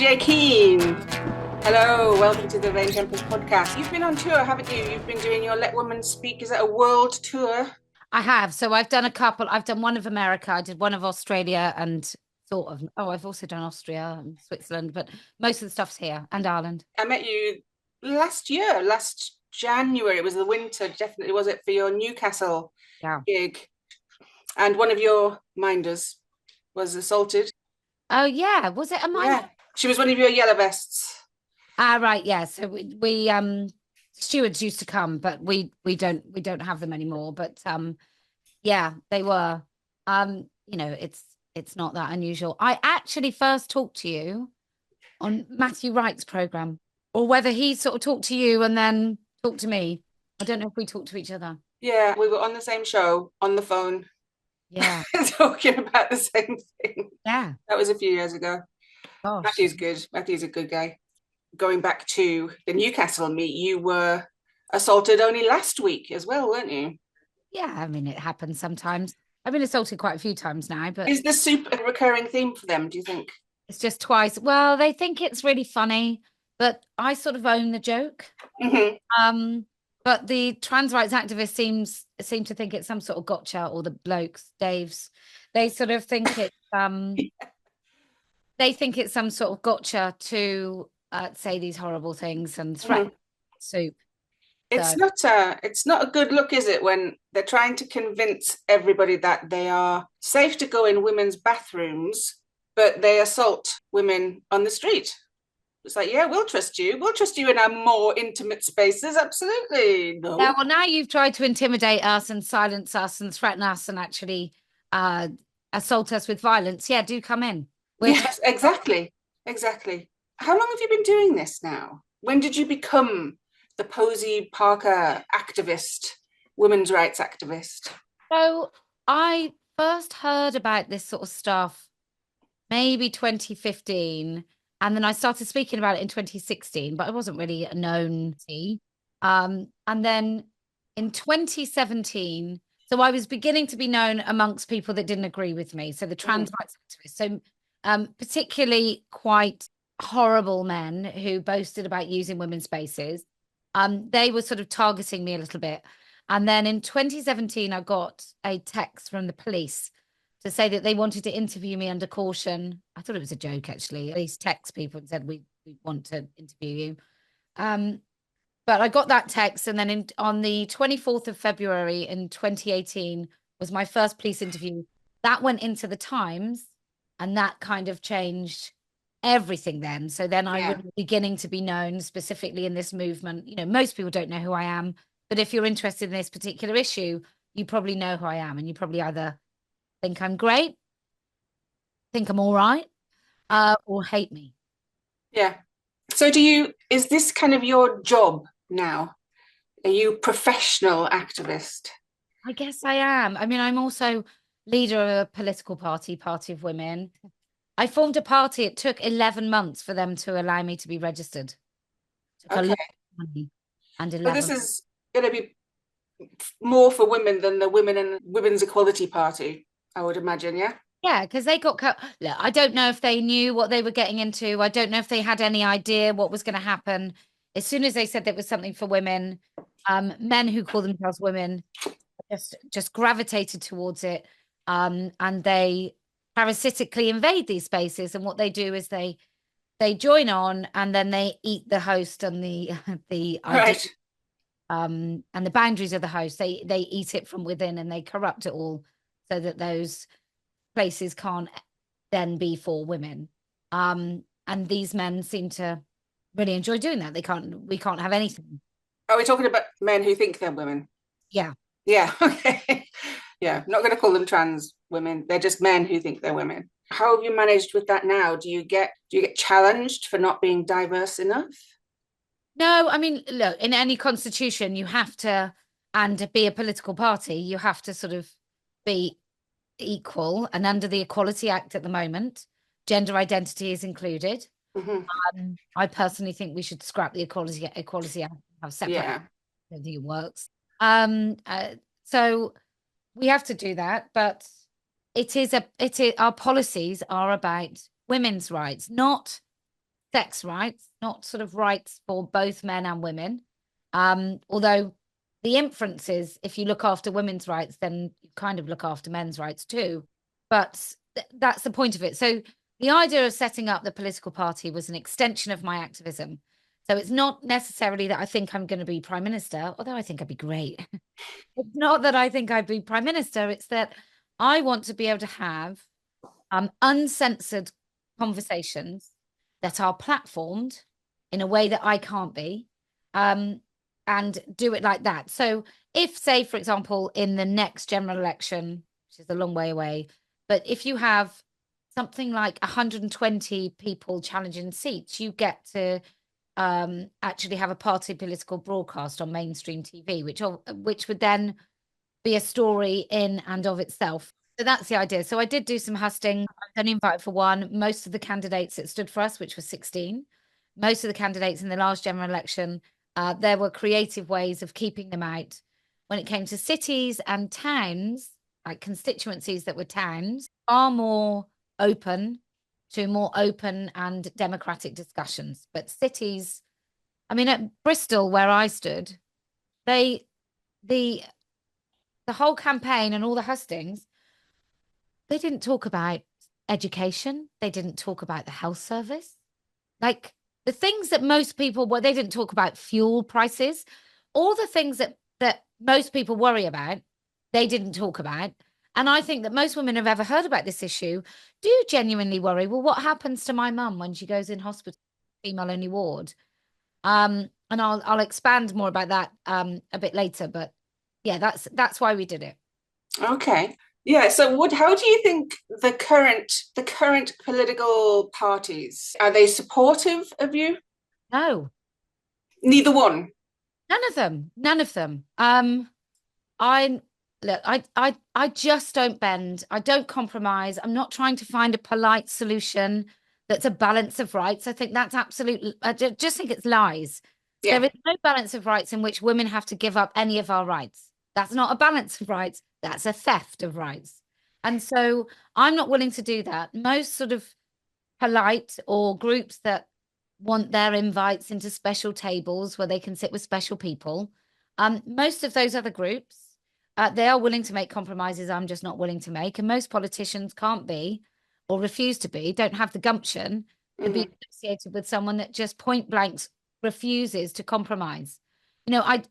Kellie-Jay Keen. Hello, welcome to the Vain Tempest podcast. You've been on tour, haven't you? You've been doing your Let Women Speak. Is it a world tour? I have. So I've done a couple. I've done one of America. I did one of Australia and I've also done Austria and Switzerland, but most of the stuff's here and Ireland. I met you last January. It was the winter, definitely, was it, for your Newcastle gig? And one of your minders was assaulted. Oh, yeah. Was it a minder? Yeah. She was one of your yellow vests. Right. Yeah. So we stewards used to come, but we don't have them anymore. But yeah, they were. It's not that unusual. I actually first talked to you on Matthew Wright's program, or whether he sort of talked to you and then talked to me. I don't know if we talked to each other. Yeah, we were on the same show on the phone. Yeah. Talking about the same thing. Yeah. That was a few years ago. Gosh. Matthew's good. Matthew's a good guy. Going back to the Newcastle meet, you were assaulted only last week as well, weren't you? Yeah, I mean, it happens sometimes. I've been assaulted quite a few times now, but is the soup a recurring theme for them, do you think? It's just twice. Well, they think it's really funny, but I sort of own the joke. Mm-hmm. But the trans rights activists seem to think it's some sort of gotcha, or the blokes, Dave's, they sort of think it's they think it's some sort of gotcha to say these horrible things and threaten soup. It's not a good look, is it, when they're trying to convince everybody that they are safe to go in women's bathrooms, but they assault women on the street. It's like, yeah, we'll trust you. We'll trust you in our more intimate spaces. Absolutely. No. Yeah, well, now you've tried to intimidate us and silence us and threaten us and actually assault us with violence. Yeah, do come in. Yes, exactly. Exactly. How long have you been doing this now? When did you become the Posie Parker activist, women's rights activist? So I first heard about this sort of stuff maybe 2015, and then I started speaking about it in 2016, but I wasn't really a known. And then in 2017, so I was beginning to be known amongst people that didn't agree with me. So the trans rights activists, so particularly quite horrible men who boasted about using women's spaces. They were sort of targeting me a little bit. And then in 2017, I got a text from the police to say that they wanted to interview me under caution. I thought it was a joke, actually. At least text people and said, we want to interview you. But I got that text. And then on the 24th of February in 2018 was my first police interview. That went into the Times, and that kind of changed everything then. So then I was beginning to be known specifically in this movement. You know, most people don't know who I am, but if you're interested in this particular issue, you probably know who I am, and you probably either think I'm great, think I'm all right, or hate me. Yeah. So is this kind of your job now? Are you a professional activist? I guess I am. I mean, I'm also leader of a political party, Party of Women. I formed a party. It took 11 months for them to allow me to be registered. It took a lot of money. And 11 But this is going to be more for women than the Women and Women's Equality Party, I would imagine, yeah? Yeah, because they got cut. Look, I don't know if they knew what they were getting into. I don't know if they had any idea what was going to happen. As soon as they said there was something for women, men who call themselves women just gravitated towards it. And they parasitically invade these spaces. And what they do is they join on, and then they eat the host and the idea, and the boundaries of the host. They eat it from within, and they corrupt it all so that those places can't then be for women. And these men seem to really enjoy doing that. We can't have anything. Are we talking about men who think they're women? Yeah. Yeah. Okay. Yeah. I'm not going to call them trans women. They're just men who think they're women. How have you managed with that now? Do you get challenged for not being diverse enough? No, I mean, look, in any constitution, you have to, and to be a political party, you have to sort of be equal. And under the Equality Act at the moment, gender identity is included. I personally think we should scrap the Equality Act, have separate. Yeah. I don't think it works. So we have to do that, but our policies are about women's rights, not sex rights, not sort of rights for both men and women. Although the inference is if you look after women's rights, then you kind of look after men's rights too. But that's the point of it. So the idea of setting up the political party was an extension of my activism. So it's not necessarily that I think I'm going to be prime minister, although I think I'd be great. It's not that I think I'd be prime minister. It's that I want to be able to have uncensored conversations that are platformed in a way that I can't be, and do it like that. So if, say, for example, in the next general election, which is a long way away, but if you have something like 120 people challenging seats, you get to actually have a party political broadcast on mainstream TV, which would then be a story in and of itself. So that's the idea. So I did do some husting. I was only invited for one. Most of the candidates that stood for us, which was 16, most of the candidates in the last general election, there were creative ways of keeping them out. When it came to cities and towns, like constituencies that were towns, far more open to more open and democratic discussions. But cities, I mean, at Bristol, where I stood, the whole campaign and all the hustings, they didn't talk about education. They didn't talk about the health service. Like the things that most people, well, they didn't talk about fuel prices. All the things that most people worry about, they didn't talk about. And I think that most women have ever heard about this issue do genuinely worry, well, what happens to my mum when she goes in hospital, female only ward? And I'll expand more about that a bit later. But yeah, that's why we did it. Okay. Yeah, so how do you think the current political parties, are they supportive of you? No, Neither one. none of them. None of them. I look, I just don't bend. I don't compromise. I'm not trying to find a polite solution that's a balance of rights. I think that's absolutely, I just think it's lies. Yeah. There is no balance of rights in which women have to give up any of our rights. That's not a balance of rights. That's a theft of rights. And so I'm not willing to do that. Most sort of polite or groups that want their invites into special tables where they can sit with special people. Most of those other groups, they are willing to make compromises I'm just not willing to make. And most politicians can't be or refuse to be, don't have the gumption to be associated with someone that just point blank refuses to compromise. You know,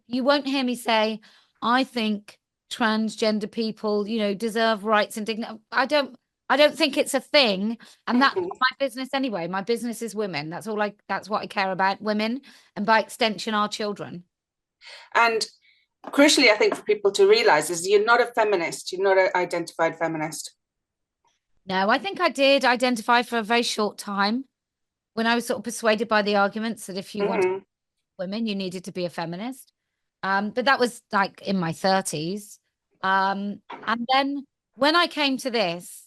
you won't hear me say, I think transgender people, you know, deserve rights and dignity. I don't think it's a thing. And that's not my business anyway. My business is women. That's what I care about, women, and by extension, our children. And crucially, I think for people to realize is you're not a feminist. You're not an identified feminist. No, I think I did identify for a very short time when I was sort of persuaded by the arguments that if you wanted women, you needed to be a feminist. But that was like in my 30s. And then when I came to this,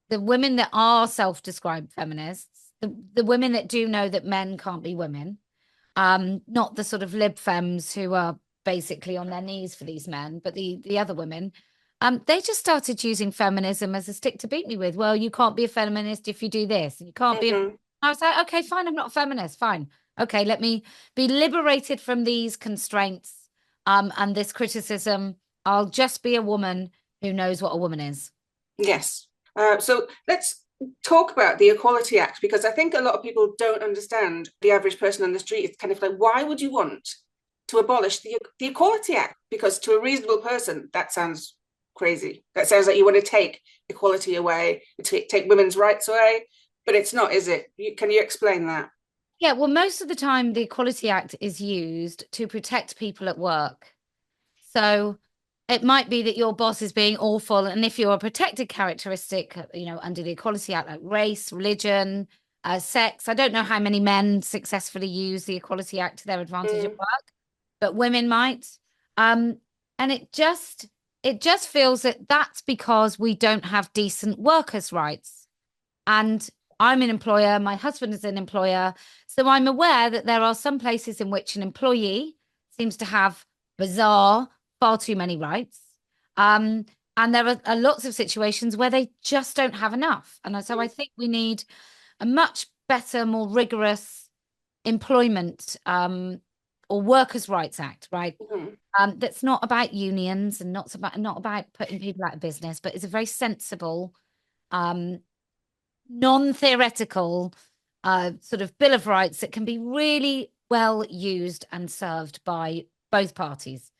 the women that are self-described feminists, the women that do know that men can't be women, not the sort of lib femmes who are basically on their knees for these men, but the other women, they just started using feminism as a stick to beat me with. Well, you can't be a feminist if you do this, and you can't be. I was like, okay, fine, I'm not a feminist. Fine, okay, let me be liberated from these constraints, and this criticism. I'll just be a woman who knows what a woman is. Yes. So let's talk about the Equality Act, because I think a lot of people don't understand. The average person on the street is kind of like, why would you want to abolish the Equality Act? Because to a reasonable person, that sounds crazy. That sounds like you want to take equality away, take women's rights away, but it's not, is it? Can you explain that? Yeah, well, most of the time, the Equality Act is used to protect people at work. So it might be that your boss is being awful. And if you're a protected characteristic, you know, under the Equality Act, like race, religion, sex, I don't know how many men successfully use the Equality Act to their advantage at work, but women might. And it just feels that that's because we don't have decent workers' rights. And I'm an employer, my husband is an employer. So I'm aware that there are some places in which an employee seems to have bizarre, far too many rights. And there are lots of situations where they just don't have enough. And so I think we need a much better, more rigorous employment or workers' rights act, right? That's not about unions and not about putting people out of business, but it's a very sensible, non-theoretical sort of Bill of Rights that can be really well used and served by both parties.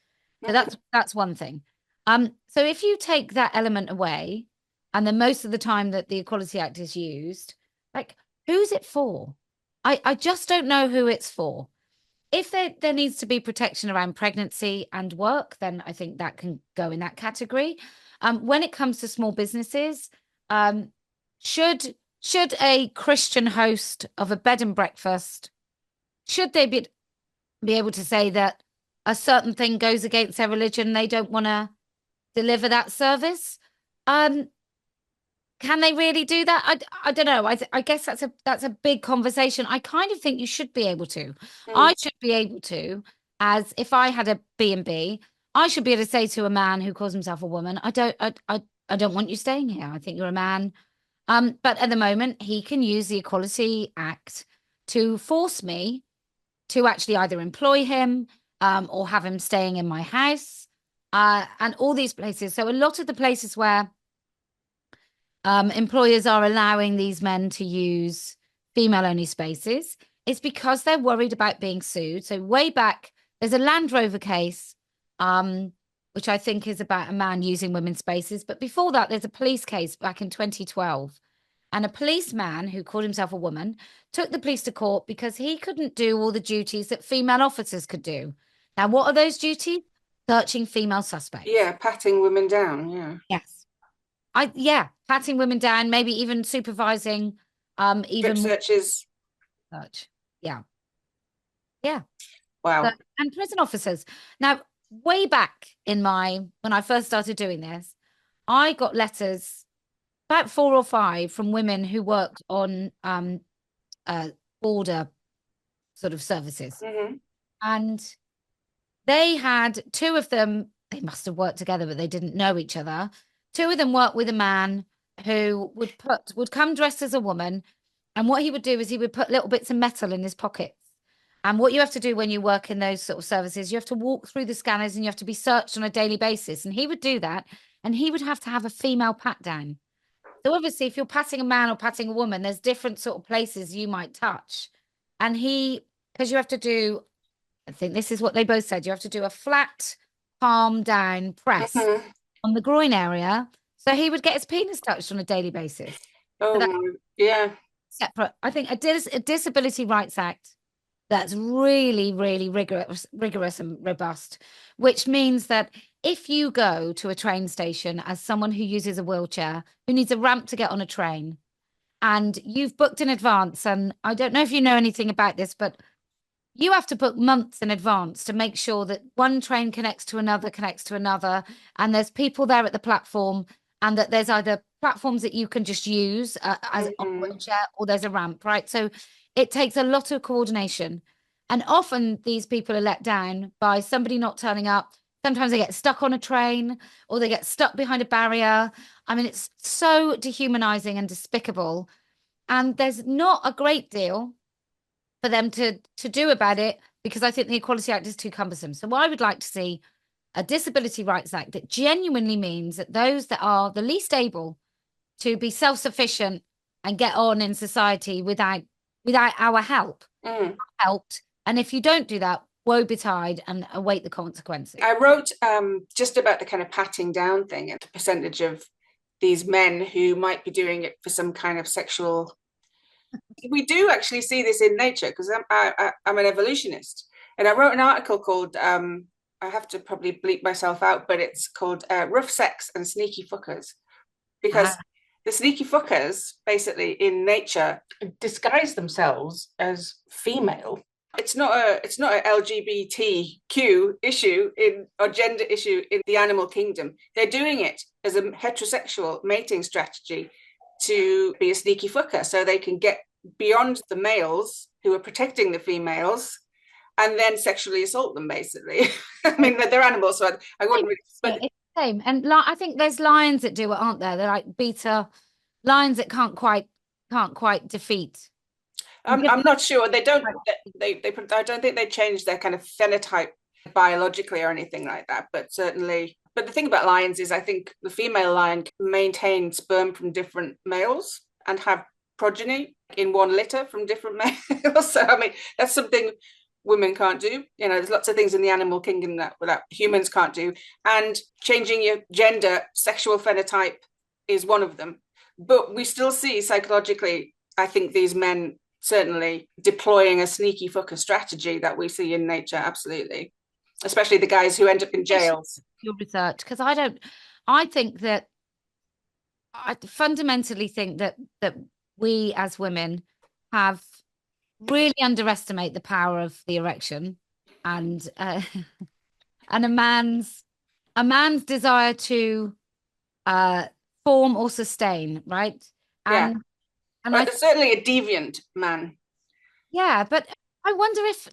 So that's one thing. So if you take that element away, and then most of the time that the Equality Act is used, like, who's it for? I just don't know who it's for. If there needs to be protection around pregnancy and work, then I think that can go in that category. When it comes to small businesses, should a Christian host of a bed and breakfast, should they be able to say that a certain thing goes against their religion, they don't want to deliver that service? Can they really do that? I don't know. I guess that's a big conversation. I kind of think you should be able to. I should be able to, as if I had a B&B, I should be able to say to a man who calls himself a woman, I don't want you staying here. I think you're a man. But at the moment, he can use the Equality Act to force me to actually either employ him or have him staying in my house and all these places. So a lot of the places where employers are allowing these men to use female-only spaces, it's because they're worried about being sued. So way back, there's a Land Rover case, which I think is about a man using women's spaces. But before that, there's a police case back in 2012. And a policeman who called himself a woman took the police to court because he couldn't do all the duties that female officers could do. Now, what are those duties? Searching female suspects. Yeah, patting women down. Yeah. Yes. Patting women down, maybe even supervising even strip searches. Search. Yeah. Yeah. Wow. So, and prison officers. Now, way back when I first started doing this, I got letters, about 4 or 5, from women who worked on border sort of services. And they had 2 of them, they must have worked together, but they didn't know each other. 2 of them worked with a man who would come dressed as a woman. And what he would do is he would put little bits of metal in his pockets. And what you have to do when you work in those sort of services, you have to walk through the scanners and you have to be searched on a daily basis. And he would do that. And he would have to have a female pat down. So obviously, if you're patting a man or patting a woman, there's different sort of places you might touch. And because you have to do, I think this is what they both said, you have to do a flat palm down press on the groin area. So he would get his penis touched on a daily basis. Yeah. Separate. I think a Disability Rights Act that's really, really rigorous and robust, which means that if you go to a train station as someone who uses a wheelchair, who needs a ramp to get on a train, and you've booked in advance, and I don't know if you know anything about this, but you have to book months in advance to make sure that one train connects to another, and there's people there at the platform, and that there's either platforms that you can just use as on a wheelchair, or there's a ramp, right? So it takes a lot of coordination. And often these people are let down by somebody not turning up. Sometimes they get stuck on a train or they get stuck behind a barrier. I mean, it's so dehumanizing and despicable. And there's not a great deal for them to do about it, because I think the Equality Act is too cumbersome. So I would like to see a Disability Rights Act that genuinely means that those that are the least able to be self-sufficient and get on in society without our help, helped. And if you don't do that, woe betide and await the consequences. I wrote just about the kind of patting down thing and the percentage of these men who might be doing it for some kind of sexual. We do actually see this in nature, because I'm an evolutionist, and I wrote an article called I have to probably bleep myself out, but it's called Rough Sex and Sneaky Fuckers, because the sneaky fuckers basically in nature disguise themselves as female. It's not a LGBTQ issue or gender issue in the animal kingdom. They're doing it as a heterosexual mating strategy to be a sneaky fucker, so they can get beyond the males who are protecting the females and then sexually assault them, basically. I mean, they're animals, so I wouldn't really. But it's the same. And I think there's lions that do it, aren't there? They're like beta lions that can't quite defeat. I'm not sure. They don't. They. I don't think they change their kind of phenotype biologically or anything like that. But certainly. But the thing about lions is, I think the female lion can maintain sperm from different males and have progeny in one litter from different males. So I mean, that's something women can't do. You know, there's lots of things in the animal kingdom that humans can't do. And changing your gender, sexual phenotype is one of them. But we still see psychologically, I think these men certainly deploying a sneaky fucker strategy that we see in nature, absolutely. Especially the guys who end up in jails. Your research, because I think that I fundamentally think that we as women have really underestimate the power of the erection and and a man's desire to form or sustain, right? Yeah. And but certainly a deviant man. Yeah, but I wonder if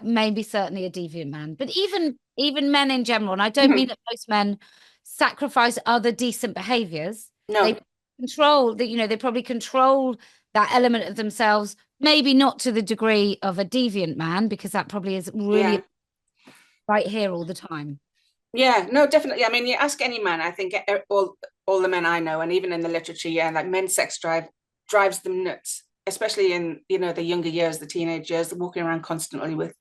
maybe certainly a deviant man, but even men in general, and I don't mean that most men sacrifice other decent behaviors. No. They control that, they probably control that element of themselves, maybe not to the degree of a deviant man, because that probably is really right here all the time. Yeah, no, definitely. I mean, you ask any man, I think all the men I know, and even in the literature, like men's sex drive drives them nuts, especially in, the younger years, the teenage years, they're walking around constantly with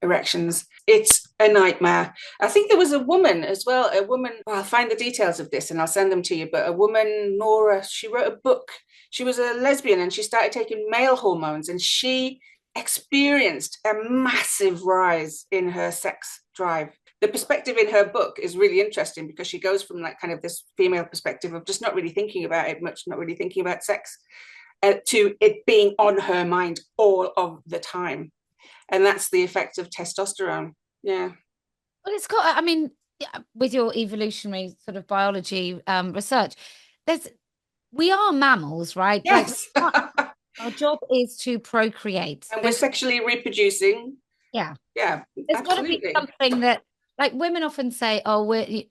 erections. It's a nightmare. I think there was a woman as well, well, I'll find the details of this and I'll send them to you, but a woman, Nora, she wrote a book. She was a lesbian and she started taking male hormones and she experienced a massive rise in her sex drive. The perspective in her book is really interesting because she goes from like kind of this female perspective of just not really thinking about it much, not really thinking about sex, to it being on her mind all of the time. And that's the effect of testosterone. Yeah. Well, it's got, I mean, with your evolutionary sort of biology research, we are mammals, right? Yes. Like, our job is to procreate. And we're sexually reproducing. Yeah. Yeah. There's got to be something that, like, women often say, oh, we're,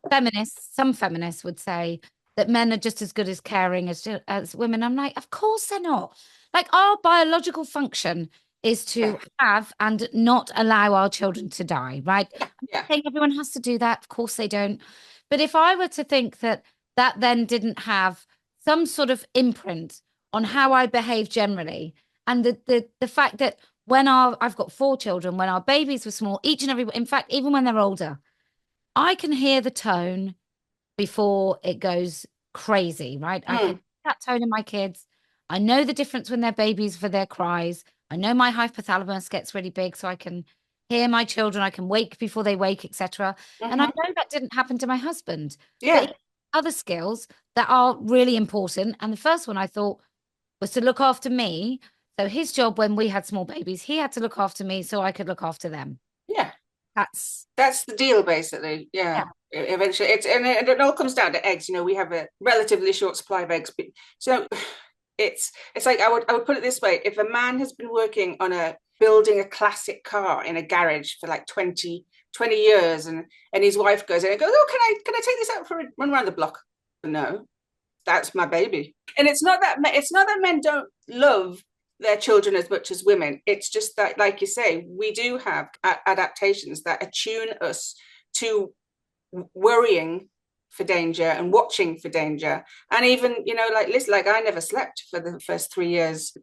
feminists, some feminists would say that men are just as good as caring as women. I'm like, of course they're not. Like, our biological function is to have and not allow our children to die, right? Yeah. I think everyone has to do that. Of course they don't. But if I were to think that then didn't have some sort of imprint on how I behave generally, and the fact that when I've got 4 children, when our babies were small, each and every, in fact, even when they're older, I can hear the tone before it goes crazy, right? I can hear that tone in my kids. I know the difference when they're babies for their cries. I know my hypothalamus gets really big, so I can hear my children. I can wake before they wake, etc. And I know that didn't happen to my husband. Yeah. But other skills that are really important. And the first one I thought was to look after me. So his job when we had small babies, he had to look after me so I could look after them. Yeah. That's the deal, basically. Yeah. Eventually, it all comes down to eggs. We have a relatively short supply of eggs. So it's like I would put it this way: if a man has been working on building a classic car in a garage for like 20 years, and his wife goes in and goes, "Oh, can I take this out for a run around the block?" No, that's my baby. And it's not that men don't love their children as much as women. It's just that, like you say, we do have adaptations that attune us to worrying for danger and watching for danger. And even, like I never slept for the first 3 years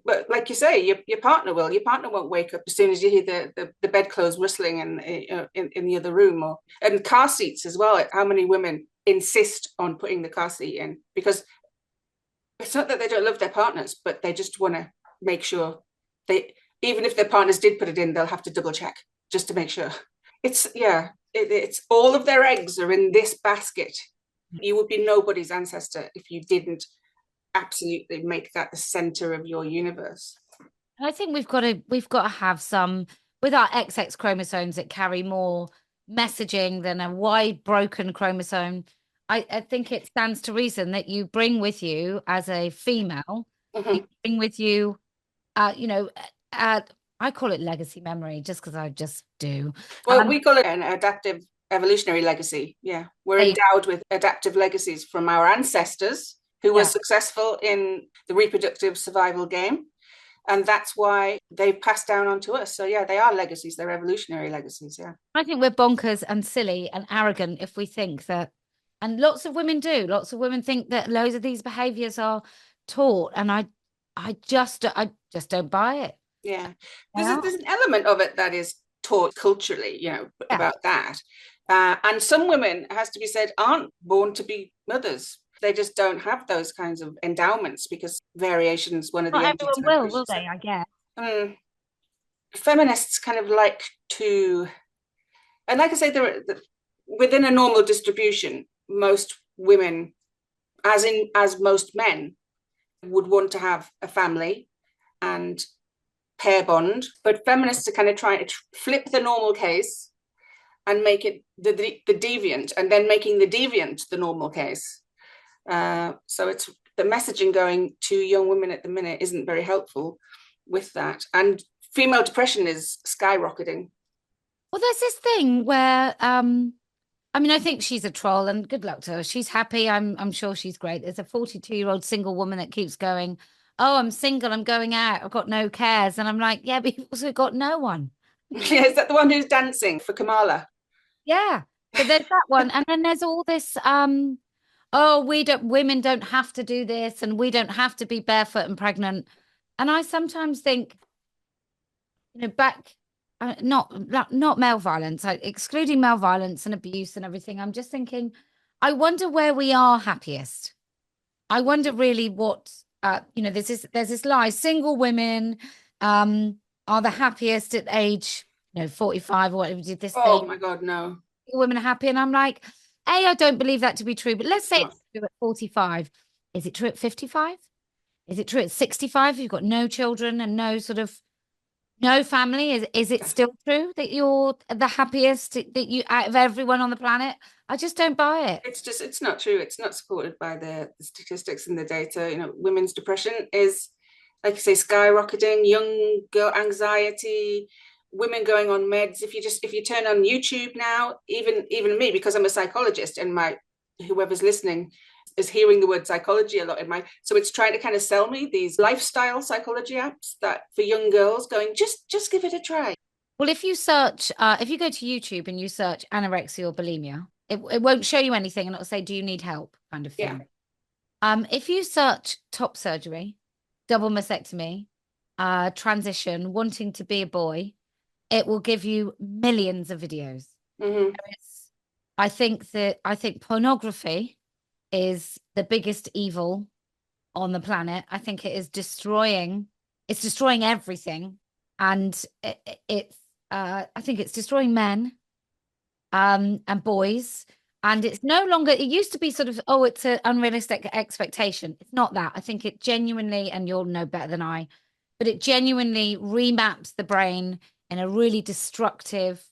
but like you say, your partner won't wake up as soon as you hear the bedclothes rustling in the other room, and car seats as well. How many women insist on putting the car seat in? Because it's not that they don't love their partners, but they just want to make sure even if their partners did put it in, they'll have to double check just to make sure. It's all of their eggs are in this basket. You would be nobody's ancestor if you didn't absolutely make that the center of your universe. I think we've got to have some, with our XX chromosomes that carry more messaging than a wide broken chromosome. I think it stands to reason that you bring with you as a female, you bring with you, I call it legacy memory just because I just do. Well, we call it an adaptive evolutionary legacy. Yeah, we're endowed with adaptive legacies from our ancestors who were successful in the reproductive survival game. And that's why they've passed down onto us. So yeah, they are legacies. They're evolutionary legacies. Yeah. I think we're bonkers and silly and arrogant if we think that, and lots of women do. Lots of women think that loads of these behaviors are taught, and I just don't buy it. Yeah, there's an element of it that is taught culturally, about that. And some women, it has to be said, aren't born to be mothers. They just don't have those kinds of endowments because variation is one of the Not everyone will they? I guess. Feminists kind of like to, and like I say, within a normal distribution, most women, as most men, would want to have a family and pair bond, but feminists are kind of trying to flip the normal case and make it the deviant, and then making the deviant the normal case. So it's the messaging going to young women at the minute isn't very helpful with that, and female depression is skyrocketing. Well, there's this thing where I think she's a troll, and good luck to her. She's happy. I'm sure she's great. There's a 42-year-old single woman that keeps going, oh, I'm single, I'm going out, I've got no cares. And I'm like, yeah, but you've also got no one. Yeah, is that the one who's dancing for Kamala? Yeah. So there's that one. And then there's all this, women don't have to do this, and we don't have to be barefoot and pregnant. And I sometimes think, back, not male violence, excluding male violence and abuse and everything. I'm just thinking, I wonder where we are happiest. I wonder really what, there's this lie. Single women are the happiest at age, 45 or whatever. Did this? Oh my God, no. Women are happy, and I'm like, I don't believe that to be true. But let's say it's true at 45. Is it true at 55? Is it true at 65? You've got no children and no family. Is it still true that you're the happiest that you out of everyone on the planet? I just don't buy it. It's not true. It's not supported by the statistics and the data. Women's depression is, like you say, skyrocketing. Young girl anxiety, women going on meds. If you turn on YouTube now, even me, because I'm a psychologist, and whoever's listening is hearing the word psychology a lot so it's trying to kind of sell me these lifestyle psychology apps that for young girls, going, just give it a try. Well, if you search, if you go to YouTube and you search anorexia or bulimia, it won't show you anything, and it'll say, do you need help, kind of thing. Yeah. If you search top surgery, double mastectomy, transition, wanting to be a boy, it will give you millions of videos. Mm-hmm. I think pornography is the biggest evil on the planet. I think it is destroying everything. And I think it's destroying men and boys. And it's no longer, it used to be sort of, it's an unrealistic expectation. It's not that. I think it genuinely, and you'll know better than I, but it genuinely remaps the brain in a really destructive,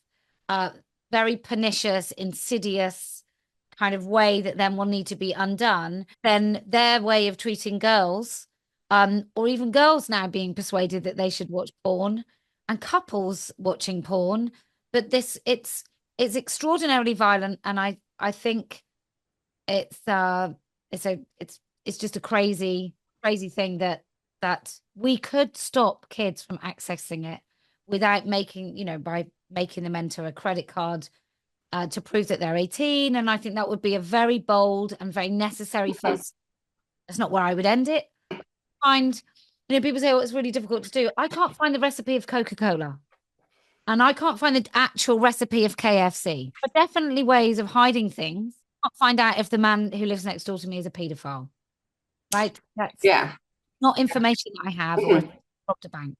very pernicious, insidious kind of way that then will need to be undone. Then their way of treating girls, or even girls now being persuaded that they should watch porn, and couples watching porn. But it's extraordinarily violent, and I think it's just a crazy thing that we could stop kids from accessing it without by making them enter a credit card to prove that they're 18. And I think that would be a very bold and very necessary first. That's not where I would end it. People say, it's really difficult to do. I can't find the recipe of Coca-Cola. And I can't find the actual recipe of KFC. But definitely ways of hiding things. I can't find out if the man who lives next door to me is a paedophile. Right? That's not information that I have or robbed a bank.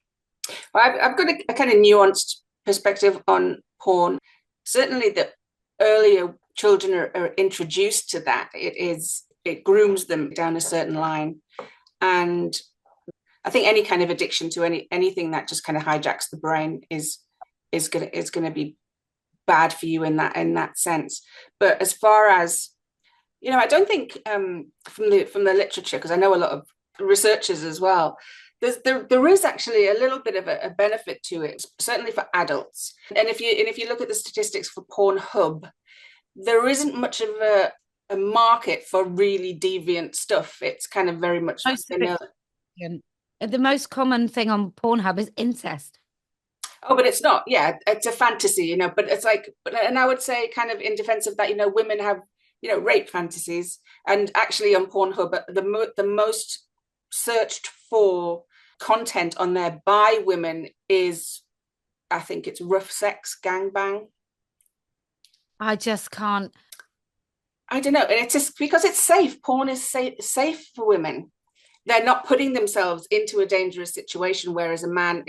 Well, I've got a kind of nuanced perspective on porn. Certainly the earlier children are introduced to that, it grooms them down a certain line. And I think any kind of addiction to anything that just kind of hijacks the brain is gonna be bad for you in that sense. But as far as, I don't think from the literature, because I know a lot of researchers as well, there is actually a little bit of a benefit to it, certainly for adults. And if you look at the statistics for Pornhub, there isn't much of a market for really deviant stuff. It's kind of very much vanilla. The most common thing on Pornhub is incest. Oh, but it's not. Yeah, it's a fantasy, but it's like, and I would say kind of in defense of that, women have, rape fantasies. And actually on Pornhub, the most searched for content on there by women is, I think it's rough sex, gangbang. I just can't. I don't know. And it's just because it's safe. Porn is safe for women. They're not putting themselves into a dangerous situation, whereas a man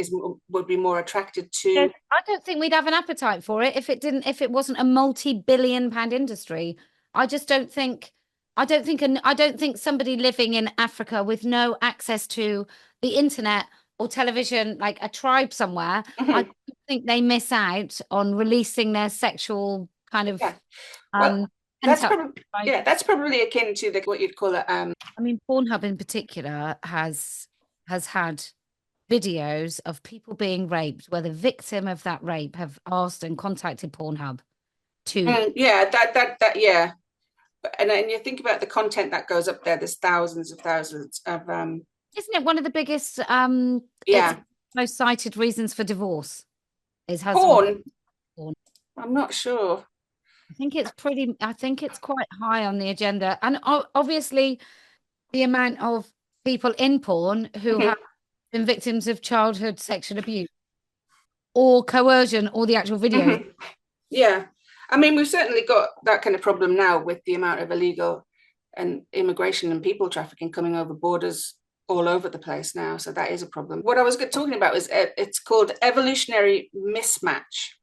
would be more attracted to. I don't think we'd have an appetite for it if it wasn't a multi-billion-pound industry. I just don't think. I don't think somebody living in Africa with no access to the internet or television, like a tribe somewhere, I think they miss out on releasing their sexual kind of. Yeah. Well, that's probably akin to what you'd call it. I mean, Pornhub in particular has had videos of people being raped where the victim of that rape have asked and contacted Pornhub to. Yeah. And then you think about the content that goes up there. There's thousands of Isn't it one of the biggest most cited reasons for divorce is husband porn? I'm not sure. I think it's quite high on the agenda. And obviously the amount of people in porn who have been victims of childhood sexual abuse or coercion or the actual video. Yeah. I mean, we've certainly got that kind of problem now with the amount of illegal and immigration and people trafficking coming over borders all over the place now. So that is a problem. What I was talking about is it's called evolutionary mismatch.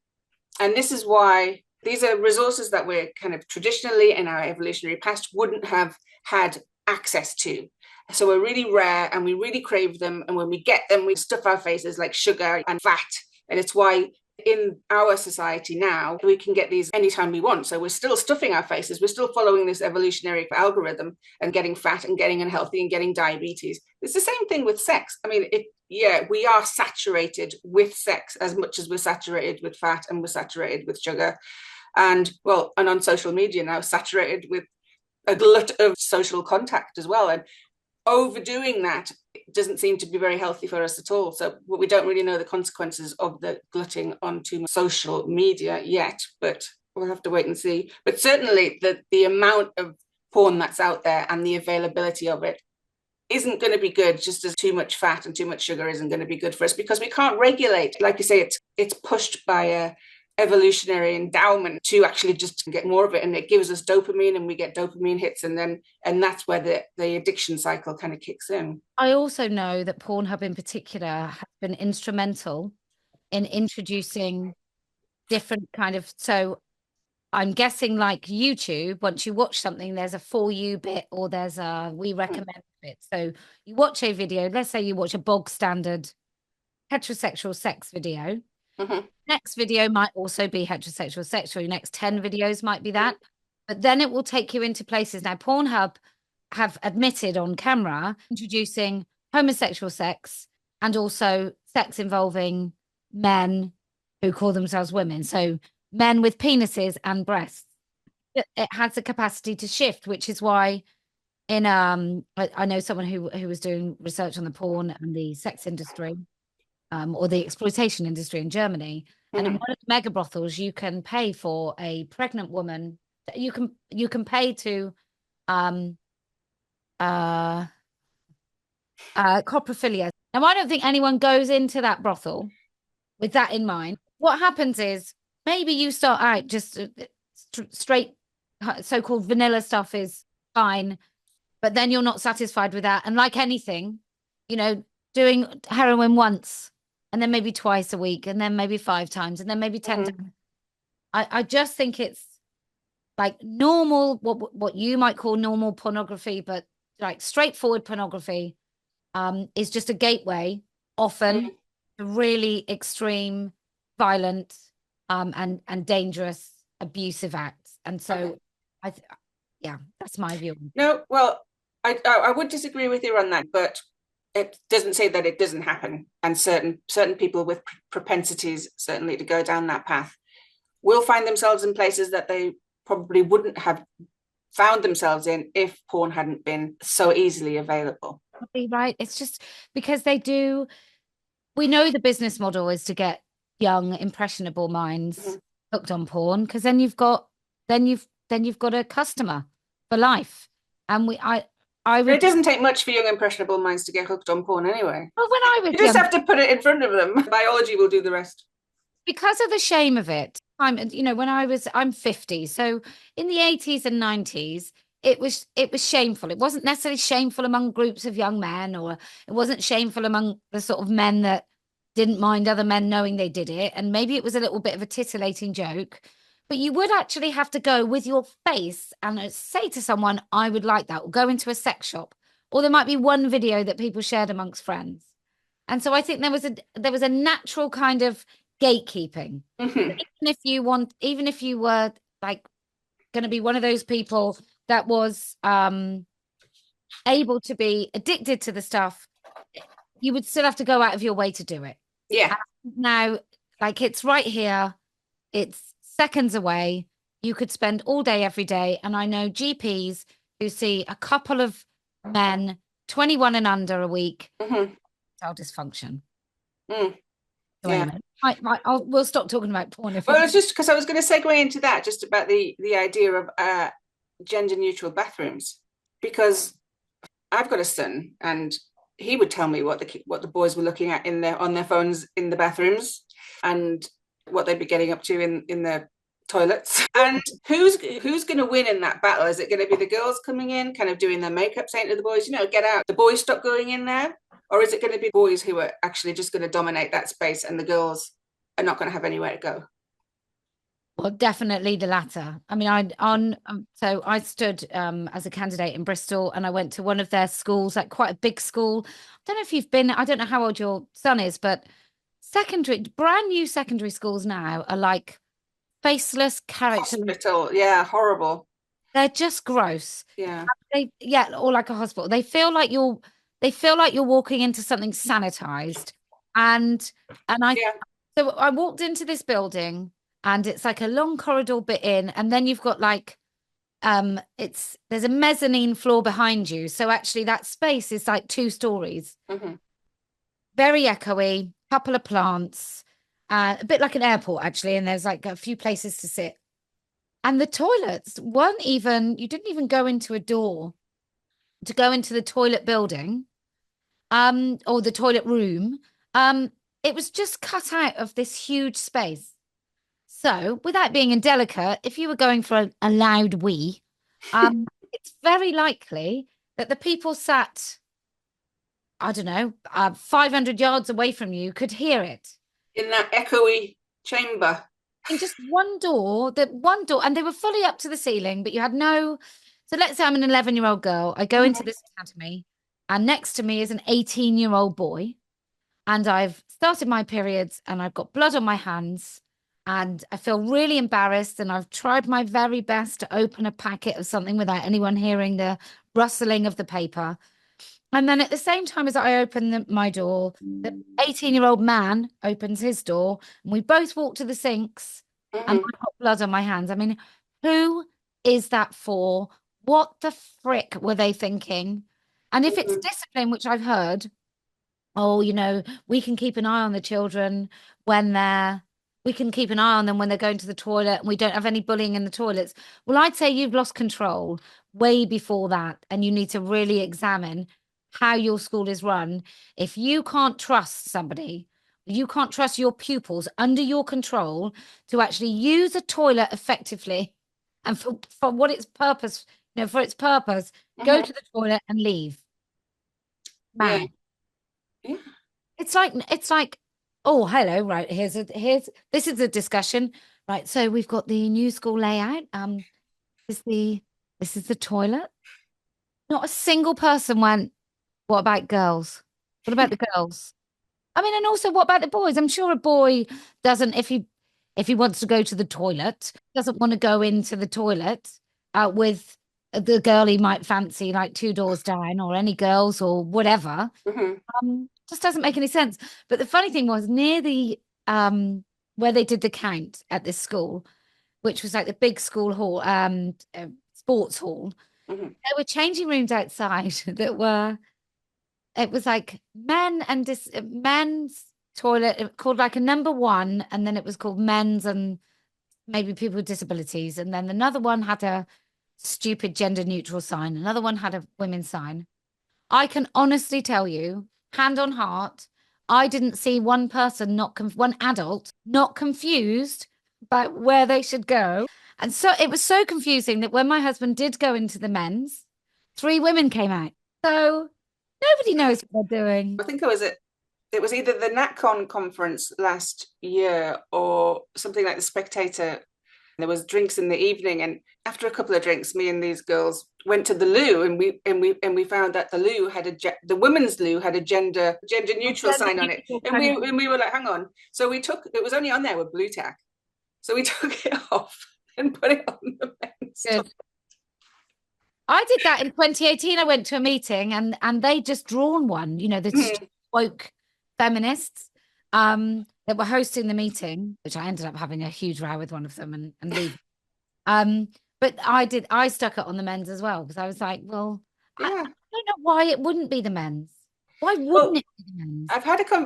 And this is why these are resources that we're kind of traditionally in our evolutionary past wouldn't have had access to. So we're really rare and we really crave them. And when we get them, we stuff our faces like sugar and fat. And it's why in our society now, we can get these anytime we want. So we're still stuffing our faces. We're still following this evolutionary algorithm and getting fat and getting unhealthy and getting diabetes. It's the same thing with sex. I mean, we are saturated with sex as much as we're saturated with fat and we're saturated with sugar. And on social media now, saturated with a glut of social contact as well. And overdoing that doesn't seem to be very healthy for us at all. So we don't really know the consequences of the glutting onto social media yet, but we'll have to wait and see. But certainly the amount of porn that's out there and the availability of it isn't going to be good, just as too much fat and too much sugar isn't going to be good for us, because we can't regulate. Like you say, it's pushed by a evolutionary endowment to actually just get more of it, and it gives us dopamine and we get dopamine hits, and that's where the addiction cycle kind of kicks in. I also know that Pornhub in particular has been instrumental in introducing different kind of, so I'm guessing like YouTube, once you watch something, there's a for you bit or there's a we recommend bit. So you watch a video, let's say you watch a bog standard heterosexual sex video. Next video might also be heterosexual sex, or your next 10 videos might be that. But then it will take you into places. Now, Pornhub have admitted on camera introducing homosexual sex and also sex involving men who call themselves women. So men with penises and breasts. It has the capacity to shift, which is why in I know someone who was doing research on the porn and the sex industry. Or the exploitation industry in Germany. And in one of the mega brothels, you can pay for a pregnant woman. You can pay to coprophilia. Now, I don't think anyone goes into that brothel with that in mind. What happens is maybe you start out just straight so-called vanilla stuff is fine, but then you're not satisfied with that. And like anything, doing heroin once, and then maybe twice a week, and then maybe 5 times, and then maybe 10 times. I just think it's like normal, what you might call normal pornography, but like straightforward pornography is just a gateway, often, to really extreme, violent, and dangerous, abusive acts. And so, that's my view. No, well, I would disagree with you on that, but it doesn't say that it doesn't happen, and certain people with propensities certainly to go down that path will find themselves in places that they probably wouldn't have found themselves in if porn hadn't been so easily available. Right. It's just because we know the business model is to get young, impressionable minds hooked on porn, because then you've got a customer for life. And I It would, doesn't take much for young impressionable minds to get hooked on porn anyway. well, when I was You just young, have to put it in front of them. Biology will do the rest. because of the shame of it, I'm 50, so in the 80s and 90s, it was shameful. It wasn't necessarily shameful among groups of young men, or it wasn't shameful among the sort of men that didn't mind other men knowing they did it, and maybe it was a little bit of a titillating joke. But you would actually have to go with your face and say to someone, I would like that, or go into a sex shop, or there might be one video that people shared amongst friends. And so I think there was a natural kind of gatekeeping. Mm-hmm. Even if you were like going to be one of those people that was able to be addicted to the stuff, you would still have to go out of your way to do it. Yeah. And now, like, it's right here, it's seconds away. You could spend all day, every day. And I know GPs who see a couple of men, 21 and under a week, child dysfunction. Mm. So Yeah. anyway, we'll stop talking about porn. Well, it's just because I was going to segue into that, just about the idea of gender neutral bathrooms, because I've got a son, and he would tell me what the boys were looking at on their phones in the bathrooms, and what they'd be getting up to in the toilets. And who's going to win in that battle? Is it going to be the girls coming in, kind of doing their makeup, saying to the boys, get out, the boys stop going in there? Or is it going to be boys who are actually just going to dominate that space, and the girls are not going to have anywhere to go? Well, definitely the latter. I mean, so I stood as a candidate in Bristol, and I went to one of their schools, like quite a big school. I don't know if you've been, I don't know how old your son is, but brand new secondary schools now are like faceless character. Hospital, yeah, horrible. They're just gross. Yeah. Or like a hospital. They feel like you're walking into something sanitized. And Yeah. so I walked into this building, and it's like a long corridor bit in, and then you've got like there's a mezzanine floor behind you. So actually that space is like 2 stories. Very echoey, couple of plants, a bit like an airport actually, and there's like a few places to sit. And the toilets you didn't even go into a door to go into the toilet building, or the toilet room. It was just cut out of this huge space. So, without being indelicate, if you were going for a loud wee, it's very likely that the people sat, I don't know, 500 yards away from you could hear it. In that echoey chamber. In just one door, and they were fully up to the ceiling, but you had no. So let's say I'm an 11-year-old girl. I go into this academy, and next to me is an 18-year-old boy, and I've started my periods, and I've got blood on my hands, and I feel really embarrassed, and I've tried my very best to open a packet of something without anyone hearing the rustling of the paper. And then at the same time as I open my door, the 18-year-old man opens his door, and we both walk to the sinks, and I've got blood on my hands. I mean, who is that for? What the frick were they thinking? And if it's discipline, which I've heard, we can keep an eye on the children we can keep an eye on them when they're going to the toilet, and we don't have any bullying in the toilets. Well, I'd say you've lost control way before that, and you need to really examine how your school is run. If you can't trust somebody, you can't trust your pupils under your control to actually use a toilet effectively and for what its purpose, for its purpose, go to the toilet and leave. Man. Yeah. It's like, oh, hello, right, this is a discussion. Right, so we've got the new school layout. This is the toilet. Not a single person went, what about girls? What about the girls? I mean, and also, what about the boys? I'm sure a boy doesn't, if he wants to go to the toilet, doesn't want to go into the toilet with the girl he might fancy, like 2 doors down, or any girls or whatever. Just doesn't make any sense. But the funny thing was, near the where they did the count at this school, which was like the big school hall, sports hall. Mm-hmm. There were changing rooms outside that were, it was like men's toilet called like a number one, and then it was called men's and maybe people with disabilities. And then another one had a stupid gender neutral sign. Another one had a women's sign. I can honestly tell you, hand on heart, I didn't see one person one adult not confused about where they should go. And so it was so confusing that when my husband did go into the men's, 3 women came out. So nobody knows what they're doing. I think it was either the NatCon conference last year or something like the Spectator. There was drinks in the evening, and after a couple of drinks, me and these girls went to the loo, and we found that the women's loo had a gender neutral sign on it, and we were like, hang on. So it was only on there with blue tack, so we took it off and put it on the men's toilet. I did that in 2018. I went to a meeting and they just drawn one, the woke feminists that were hosting the meeting, which I ended up having a huge row with one of them and leave. But I stuck it on the men's as well, because I was like, well, I don't know why it wouldn't be the men's. Why wouldn't it be the men's?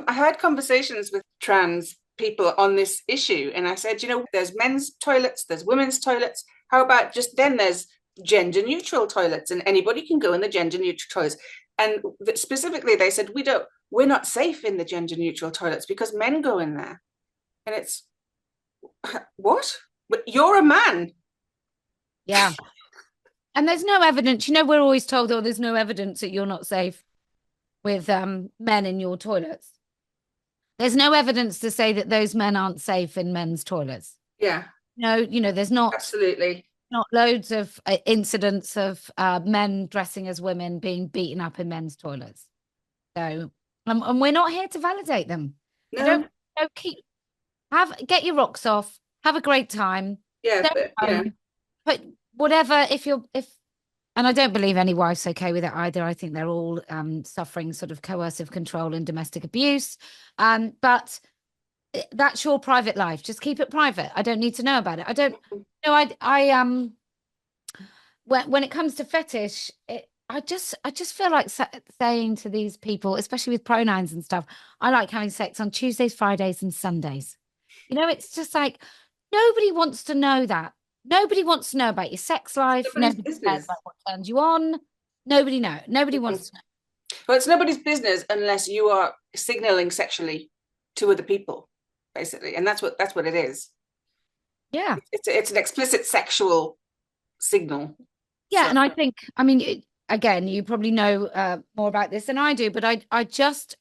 I had conversations with trans people on this issue, and I said, there's men's toilets, there's women's toilets. How about just then there's gender neutral toilets, and anybody can go in the gender neutral toilets. And specifically they said, we're not safe in the gender neutral toilets because men go in there. And it's, what? But you're a man. Yeah. And there's no evidence, we're always told, oh, there's no evidence that you're not safe with men in your toilets. There's no evidence to say that those men aren't safe in men's toilets. Yeah. No, there's not. Absolutely. Not loads of incidents of men dressing as women being beaten up in men's toilets. So, and we're not here to validate them. No. Don't get your rocks off, have a great time. Yeah, but whatever, and I don't believe any wife's okay with it either. I think they're all suffering sort of coercive control and domestic abuse. But that's your private life. Just keep it private. I don't need to know about it. I don't know. When it comes to fetish, I just feel like saying to these people, especially with pronouns and stuff, I like having sex on Tuesdays, Fridays, and Sundays. It's just like nobody wants to know that. Nobody wants to know about your sex life. Nobody cares about what turns you on. Nobody wants to know. Well, it's nobody's business unless you are signaling sexually to other people, basically, and that's what it is. Yeah, it's an explicit sexual signal. Yeah, so. And I think, again, you probably know more about this than I do, but I just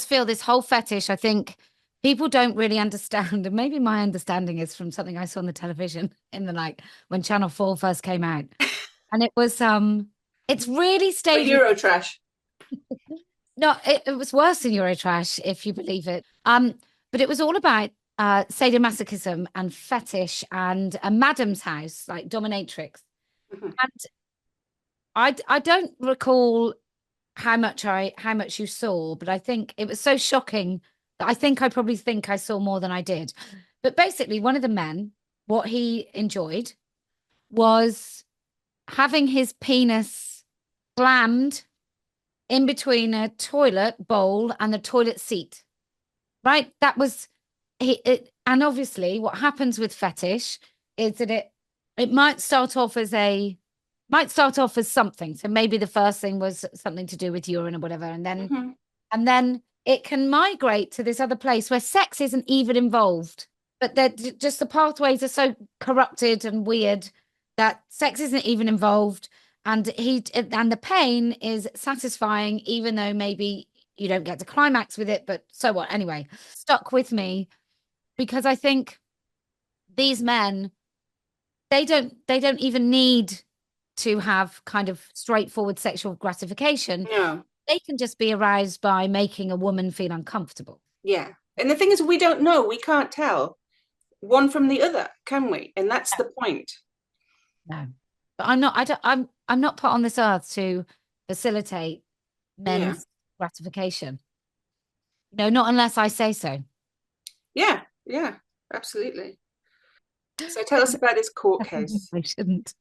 feel this whole fetish, I think people don't really understand, and maybe my understanding is from something I saw on the television in the night when Channel 4 first came out. And it was it's really staged. Eurotrash. No, it was worse than Eurotrash, if you believe it. But it was all about sadomasochism and fetish and a madam's house, like dominatrix. Mm-hmm. And I don't recall how much you saw, but I think it was so shocking that I probably think I saw more than I did. But basically, one of the men, what he enjoyed was having his penis slammed in between a toilet bowl and the toilet seat. Right? That was and obviously what happens with fetish is that it might start off as something. So maybe the first thing was something to do with urine or whatever, and then it can migrate to this other place where sex isn't even involved, but that just the pathways are so corrupted and weird that sex isn't even involved, and the pain is satisfying, even though maybe you don't get to climax with it, but so what? Anyway, stuck with me because I think these men, they don't even need to have kind of straightforward sexual gratification. No. They can just be aroused by making a woman feel uncomfortable. Yeah. And the thing is, we don't know. We can't tell one from the other, can we? And that's the point. No. But I'm not put on this earth to facilitate men's gratification. No, not unless I say so. Yeah, absolutely. So tell us about his court case. I shouldn't.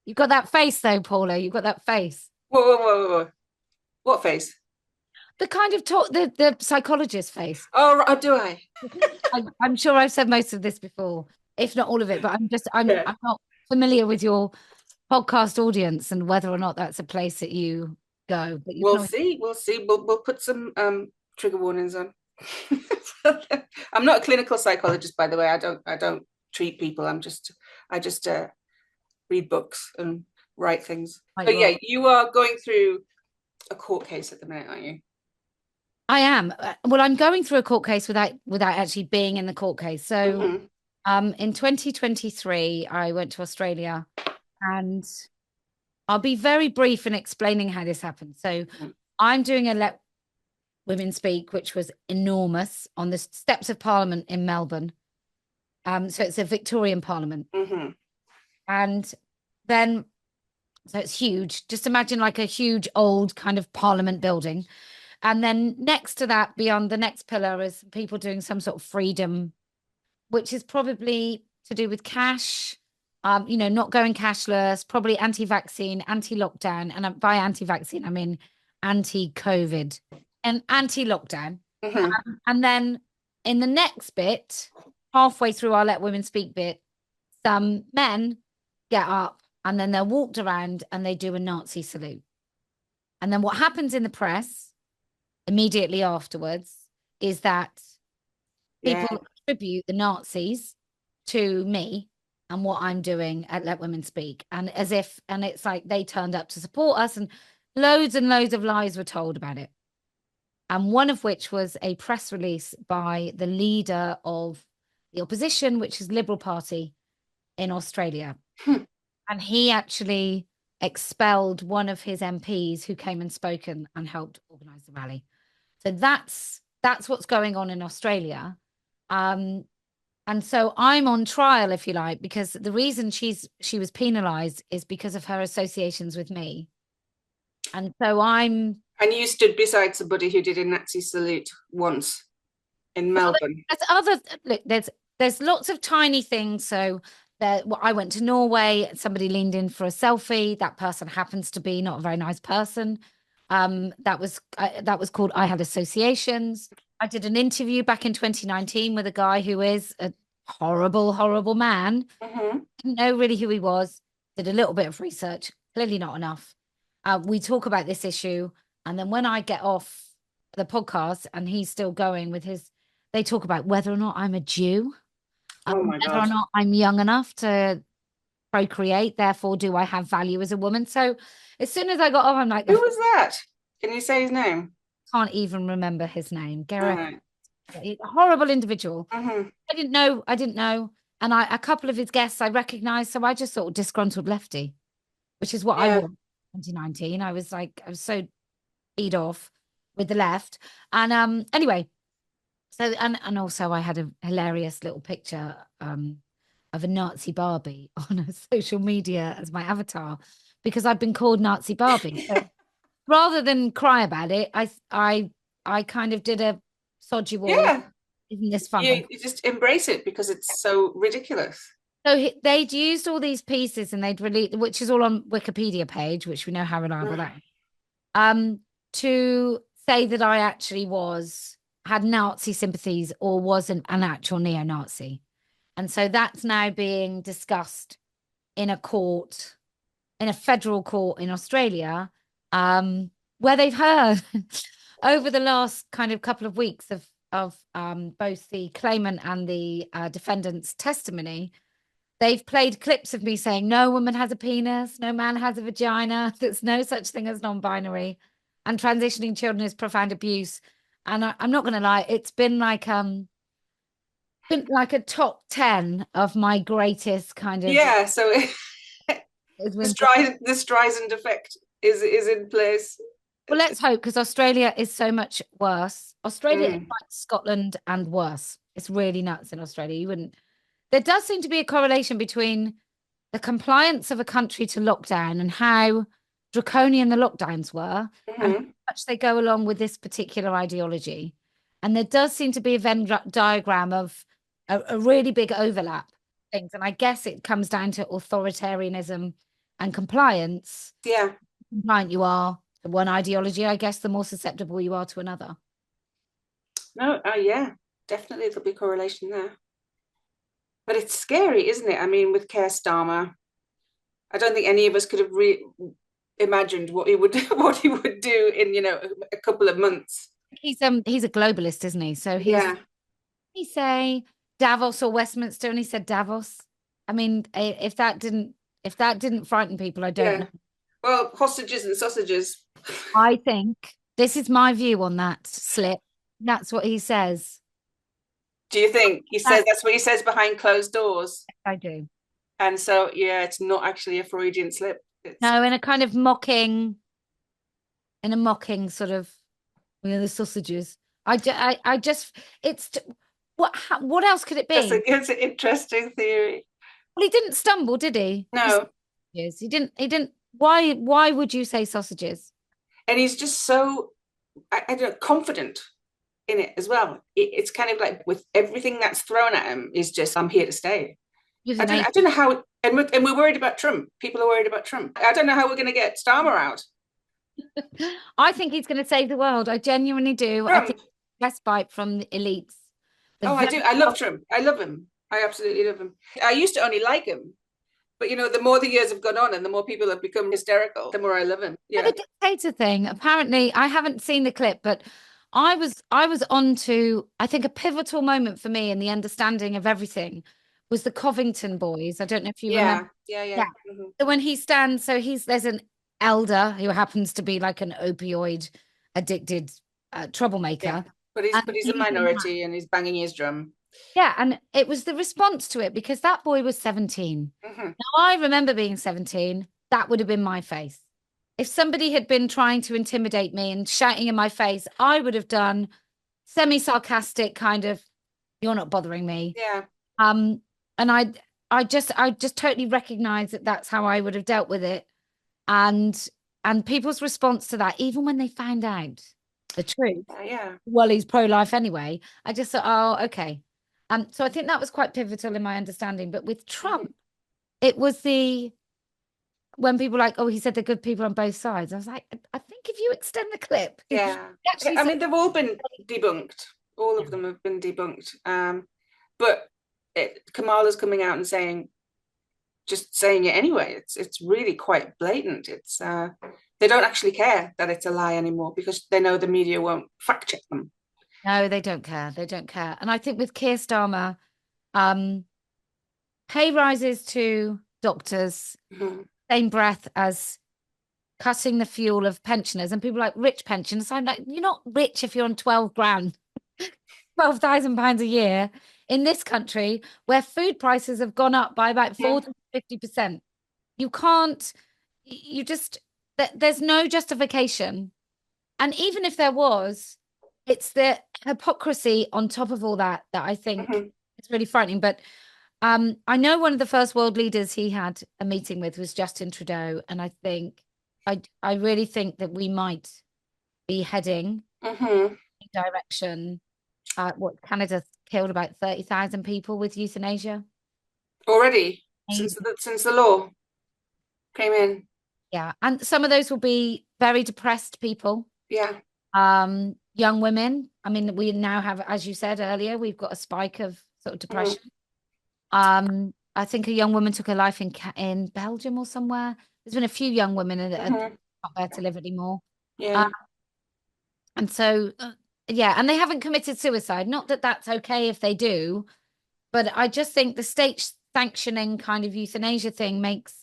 You've got that face though, Paula. You've got that face. Whoa, whoa, whoa, whoa. What face? The kind of talk, the psychologist face. Oh, do I? I'm sure I've said most of this before, if not all of it, but Yeah. I'm not familiar with your podcast audience and whether or not that's a place that you go. But you can We'll always, see. We'll see. We'll put some trigger warnings on. I'm not a clinical psychologist, by the way. I don't treat people. I just read books and write things. like, But well, yeah, you are going through a court case at the minute, aren't you? I am. Well, I'm going through a court case without actually being in the court case. So, Mm-hmm. in 2023, I went to Australia, and I'll be very brief in explaining how this happened. So, Mm-hmm. I'm doing a Let Women Speak, which was enormous on the steps of Parliament in Melbourne. So it's a Victorian Parliament, Mm-hmm. and then so it's huge. Just imagine like a huge old kind of Parliament building. And then next to that, beyond the next pillar, is people doing some sort of freedom, which is probably to do with cash, not going cashless, probably anti-vaccine, anti-lockdown. And by anti-vaccine, I mean anti-COVID and anti-lockdown. Mm-hmm. And then in the next bit, halfway through our Let Women Speak bit, some men get up and then they're walked around and they do a Nazi salute. And then what happens in the press immediately afterwards is that Yeah. people attribute the Nazis to me and what I'm doing at Let Women Speak. And it's like they turned up to support us, and loads of lies were told about it. And one of which was a press release by the leader of the opposition, which is Liberal Party in Australia. Hmm. And he actually expelled one of his MPs who came and spoken and helped organize the rally. So that's what's going on in Australia. And so I'm on trial, if you like, because the reason she was penalized is because of her associations with me. And so And you stood beside somebody who did a Nazi salute once in Melbourne. There's lots of tiny things. So I went to Norway, somebody leaned in for a selfie. That person happens to be not a very nice person. That was called I Had Associations. I did an interview back in 2019 with a guy who is a horrible man. Mm-hmm. Didn't know really who he was. Did a little bit of research, clearly not enough. We talk about this issue, and then when I get off the podcast and he's still going with they talk about whether or not I'm a Jew, Oh my whether or God. not I'm young enough to procreate, therefore do I have value as a woman. So as soon as I got off, I'm like, Who was that? Can you say his name? can't even remember his name. All Gareth, right. a horrible individual. Mm-hmm. I didn't know. And a couple of his guests I recognized. So I just sort of disgruntled lefty, which is what I Yeah. was in 2019. I was so peed off with the left. And anyway, so and also I had a hilarious little picture of a Nazi Barbie on a social media as my avatar because I've been called Nazi Barbie. So rather than cry about it, I kind of did a sod you all. Yeah. Isn't this funny? You just embrace it because it's so ridiculous. So they'd used all these pieces and they'd released, which is all on Wikipedia page, which we know how reliable that is, to say that I actually had Nazi sympathies or was an actual neo-Nazi. And so that's now being discussed in a federal court in Australia, where they've heard over the last kind of couple of weeks of both the claimant and the defendant's testimony. They've played clips of me saying no woman has a penis, no man has a vagina, there's no such thing as non-binary, and transitioning children is profound abuse. And I'm not going to lie, it's been like a top 10 of my greatest kind of. Yeah. So the Streisand effect is in place. Well, let's hope, because Australia is so much worse. Australia is like Scotland and worse. It's really nuts in Australia. There does seem to be a correlation between the compliance of a country to lockdown and how draconian the lockdowns were and how much they go along with this particular ideology. And there does seem to be a Venn diagram of a really big overlap things. And I guess it comes down to authoritarianism and compliance. Yeah. Compliant you are to one ideology, I guess, the more susceptible you are to another. No, yeah, definitely there'll be correlation there. But it's scary, isn't it? I mean, with Keir Starmer, I don't think any of us could have imagined what he would what he would do in, a couple of months. He's a globalist, isn't he? So Yeah. he say Davos or Westminster, and he said Davos. I mean, if that didn't frighten people, I don't know. Well, hostages and sausages. I think this is my view on that slip. That's what he says. Do you think he says that's what he says behind closed doors? I do. And so, yeah, it's not actually a Freudian slip. No, in a kind of mocking sort of, the sausages. I just, what else could it be? It's an interesting theory. Well, he didn't stumble, did he? No. He didn't. Why would you say sausages? And he's just so, I don't know, confident in it as well. It's kind of like with everything that's thrown at him is just, I'm here to stay. I don't know how, and we're worried about Trump. People are worried about Trump. I don't know how we're going to get Starmer out. I think he's going to save the world. I genuinely do. Trump. I think respite from the elites. I do. I love Trump. I love him. I absolutely love him. I used to only like him, but the more the years have gone on and the more people have become hysterical, the more I love him. Yeah. The dictator thing. Apparently, I haven't seen the clip, but I was on to, I think, a pivotal moment for me in the understanding of everything was the Covington boys. I don't know if you remember. Yeah. Mm-hmm. So when he stands, there's an elder who happens to be like an opioid addicted troublemaker. Yeah. But he's a minority and he's banging his drum. Yeah, and it was the response to it because that boy was 17. Mm-hmm. Now, I remember being 17. That would have been my face. If somebody had been trying to intimidate me and shouting in my face, I would have done semi-sarcastic kind of, you're not bothering me. Yeah. And I just totally recognize that that's how I would have dealt with it. And people's response to that, even when they found out the truth, well, he's pro-life anyway, I just thought, oh, okay. So I think that was quite pivotal in my understanding. But with Trump, it was when people were like, oh, he said they're good people on both sides. I was like, I think if you extend the clip. Yeah. I mean, they've all been debunked. All of them have been debunked. But Kamala's coming out and saying it anyway. It's really quite blatant. It's they don't actually care that it's a lie anymore because they know the media won't fact check them. No, they don't care. They don't care. And I think with Keir Starmer, pay rises to doctors, same breath as cutting the fuel of pensioners, and people like rich pensioners. I'm like, you're not rich if you're on 12 grand, £12,000 a year in this country where food prices have gone up by about 40 to 50%. There's no justification. And even if there was, it's the hypocrisy on top of all that I think it's really frightening. But I know one of the first world leaders he had a meeting with was Justin Trudeau. And I really think that we might be heading in direction. Canada killed about 30,000 people with euthanasia already since the law came in. Yeah, and some of those will be very depressed people. Yeah. Young women. I mean, we now have, as you said earlier, we've got a spike of sort of depression. I think a young woman took her life in Belgium or somewhere. There's been a few young women that are not there to live anymore. Yeah. And so, and they haven't committed suicide. Not that that's okay if they do, but I just think the state sanctioning kind of euthanasia thing makes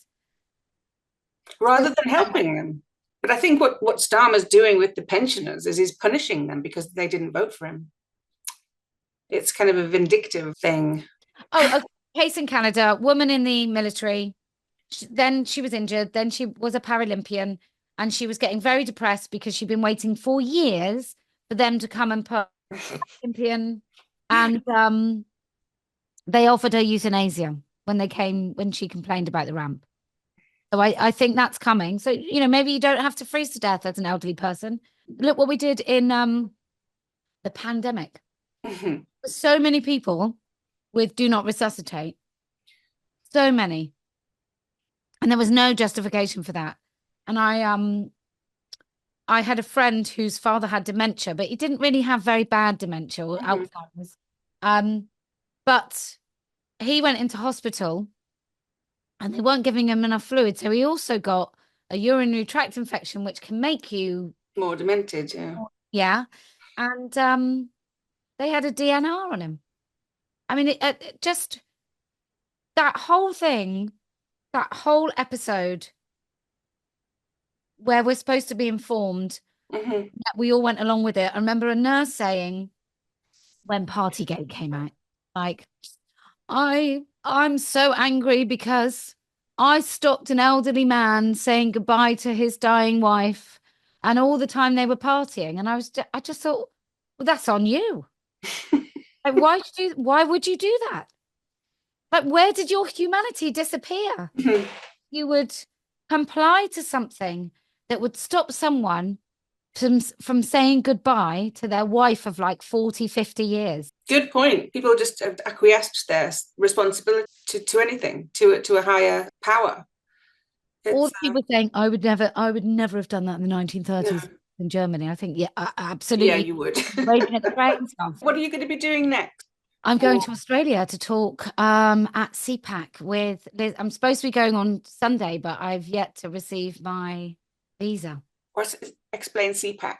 rather than helping them. But I think what Starmer's doing with the pensioners is he's punishing them because they didn't vote for him. It's kind of a vindictive thing. Oh, a case in Canada, woman in the military. Then she was injured. Then she was a Paralympian, and she was getting very depressed because she'd been waiting 4 years for them to come and put Paralympian, and they offered her euthanasia when she complained about the ramp. So I think that's coming. So, maybe you don't have to freeze to death as an elderly person. Look what we did in the pandemic. So many people with do not resuscitate. so many, and there was no justification for that. And I had a friend whose father had dementia, but he didn't really have very bad dementia or Alzheimer's. But he went into hospital and they weren't giving him enough fluid. So he also got a urinary tract infection, which can make you more demented. Yeah. Yeah. And they had a DNR on him. I mean, it just that whole thing, that whole episode where we're supposed to be informed, that we all went along with it. I remember a nurse saying when Partygate came out, like, I'm so angry because I stopped an elderly man saying goodbye to his dying wife, and all the time they were partying, and I just thought, well, that's on you. Like, why would you do that? Like, where did your humanity disappear? You would comply to something that would stop someone from saying goodbye to their wife of like 40, 50 years. Good point. People just have acquiesced their responsibility to anything, to a higher power. All the people saying, I would never have done that in the 1930s in Germany. I think, yeah, absolutely. Yeah, you would. Waving at the train stuff. What are you going to be doing next? I'm going to Australia to talk at CPAC with Liz. I'm supposed to be going on Sunday, but I've yet to receive my visa. Explain CPAC.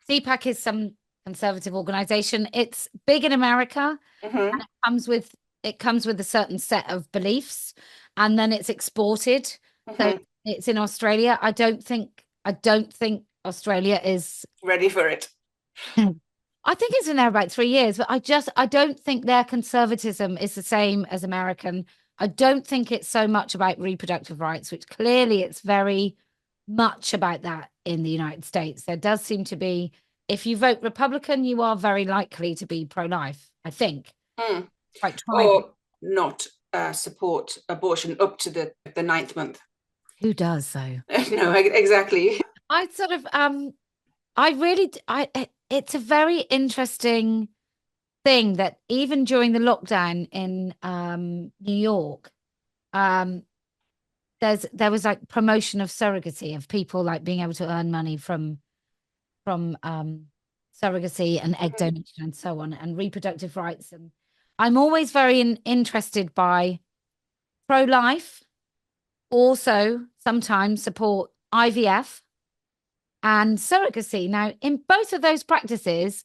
CPAC is some conservative organization. It's big in America, and it comes with a certain set of beliefs, and then it's exported. So it's in Australia. I don't think Australia is ready for it. I think it's been there about 3 years, but I don't think their conservatism is the same as American. I don't think it's so much about reproductive rights, which clearly it's very much about that in the United States. There does seem to be, if you vote Republican, you are very likely to be pro-life, I think. Or not support abortion up to the 9th month. Who does, though? No, exactly. I sort of, it's a very interesting thing that even during the lockdown in New York, there was like promotion of surrogacy, of people like being able to earn money from surrogacy and egg donation and so on, and reproductive rights. And I'm always very interested by pro-life, also sometimes support IVF and surrogacy. Now, in both of those practices,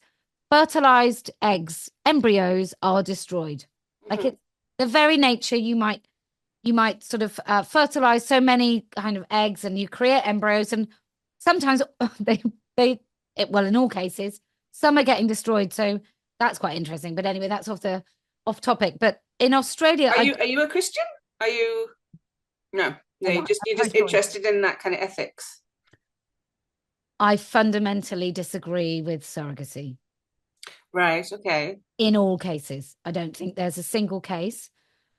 fertilized eggs, embryos are destroyed. Like, it's the very nature. You might sort of fertilize so many kind of eggs and you create embryos, and sometimes well, in all cases, some are getting destroyed. So that's quite interesting. But anyway, that's off topic. But in Australia, are you a Christian? Are you? No, you're just interested in that kind of ethics. I fundamentally disagree with surrogacy. Right. Okay. In all cases, I don't think there's a single case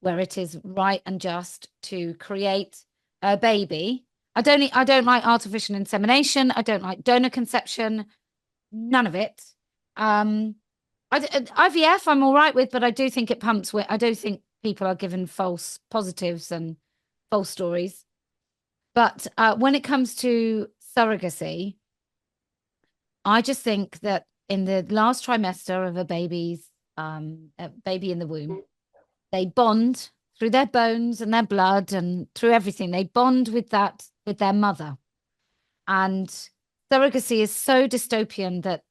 where it is right and just to create a baby. I don't like artificial insemination. I don't like donor conception. None of it. IVF I'm all right with, but I do think it pumps. I do think people are given false positives and false stories. But when it comes to surrogacy, I just think that in the last trimester of a baby in the womb, they bond through their bones and their blood and through everything. They bond with their mother. And surrogacy is so dystopian that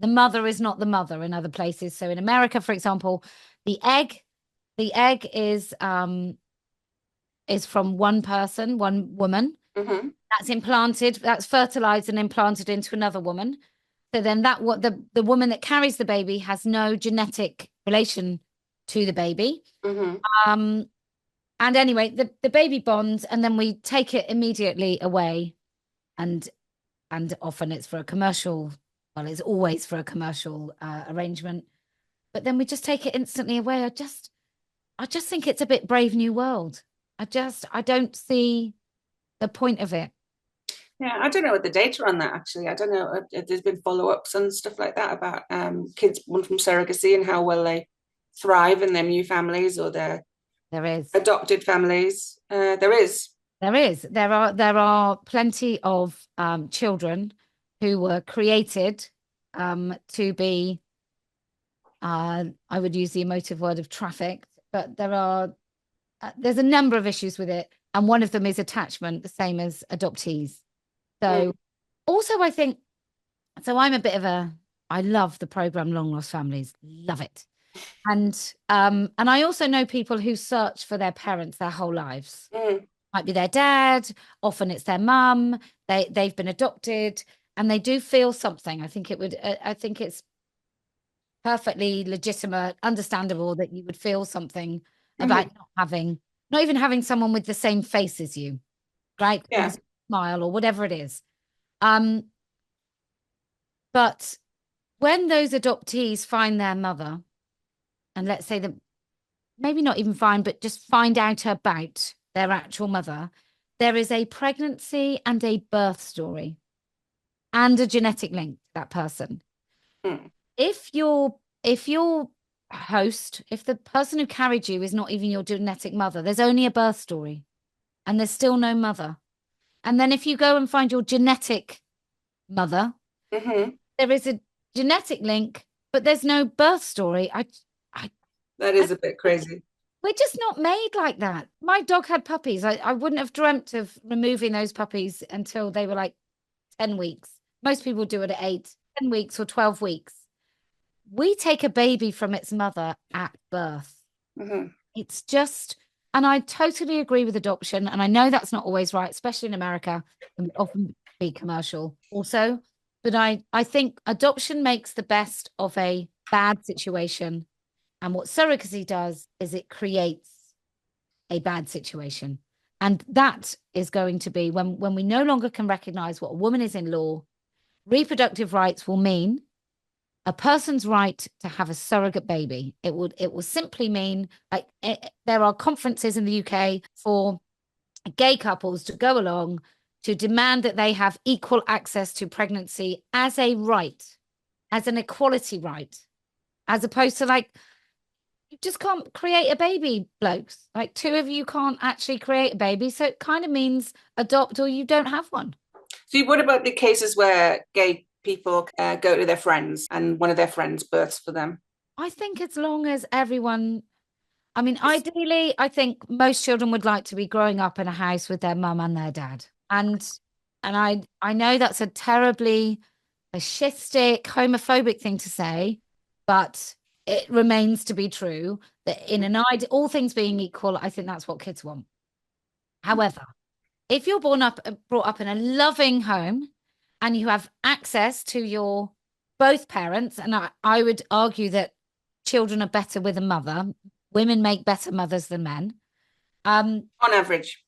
the mother is not the mother in other places. So in America, for example, the egg is from one person, one woman. That's implanted, that's fertilized and implanted into another woman. So then the woman that carries the baby has no genetic relation to the baby. And anyway, the baby bonds, and then we take it immediately away, and often it's for a commercial. Well, it's always for a commercial arrangement, but then we just take it instantly away. I just think it's a bit Brave New World. I don't see the point of it. Yeah, I don't know what the data on that, actually. I don't know if there's been follow-ups and stuff like that about kids born from surrogacy and how well they thrive in their new families or their There is. adopted families. There is. There is. There are plenty of children who were created to be, I would use the emotive word of trafficked, but there's a number of issues with it. And one of them is attachment, the same as adoptees. So also I think, so I'm a bit of I love the program Long Lost Families, love it. And I also know people who search for their parents their whole lives. Might be their dad, often it's their mum, they've been adopted, and they do feel something. I think it's perfectly legitimate, understandable that you would feel something about not even having someone with the same face as you, right? Yeah. Smile or whatever it is. But when those adoptees find their mother, and let's say that maybe not even find, but just find out about their actual mother, there is a pregnancy and a birth story and a genetic link to that person. If your host, if the person who carried you is not even your genetic mother, there's only a birth story and there's still no mother. And then if you go and find your genetic mother, there is a genetic link, but there's no birth story. That is a bit crazy. We're just not made like that. My dog had puppies. I wouldn't have dreamt of removing those puppies until they were like 10 weeks. Most people do it at 8, 10 weeks or 12 weeks. We take a baby from its mother at birth. It's just, and I totally agree with adoption. And I know that's not always right, especially in America, and often be commercial also. But I think adoption makes the best of a bad situation. And what surrogacy does is it creates a bad situation. And that is going to be when we no longer can recognize what a woman is in law, reproductive rights will mean a person's right to have a surrogate baby. It will simply mean, like, there are conferences in the UK for gay couples to go along to demand that they have equal access to pregnancy as a right, as an equality right, as opposed to like, you just can't create a baby, blokes. Like, 2 of you can't actually create a baby. So it kind of means adopt or you don't have one. So what about the cases where gay people go to their friends and one of their friends births for them? I think as long as everyone, I mean, ideally, I think most children would like to be growing up in a house with their mum and their dad. And I know that's a terribly fascistic, homophobic thing to say, but it remains to be true that in an ideal, all things being equal, I think that's what kids want. However, if you're brought up in a loving home and you have access to your both parents, and I would argue that children are better with a mother. Women make better mothers than men. On average.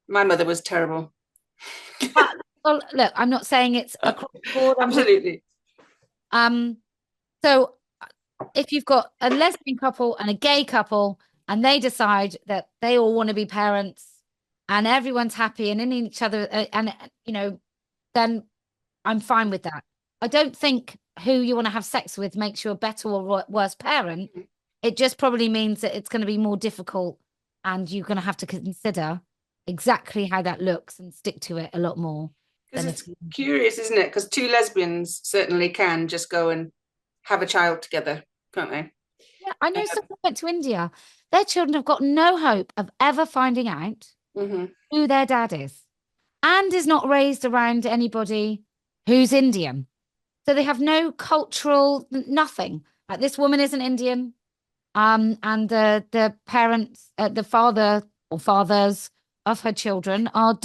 My mother was terrible. Well, look, I'm not saying it's across the board. Absolutely. So if you've got a lesbian couple and a gay couple and they decide that they all want to be parents and everyone's happy and in each other, and then I'm fine with that. I don't think who you want to have sex with makes you a better or worse parent. It just probably means that it's going to be more difficult and you're going to have to consider exactly how that looks and stick to it a lot more. Because it's curious, isn't it? Because 2 lesbians certainly can just go and have a child together, can't they? Yeah, I know someone went to India. Their children have got no hope of ever finding out who their dad is, and is not raised around anybody who's Indian. So they have no cultural, nothing. Like, this woman isn't Indian. And the parents, the father or fathers of her children are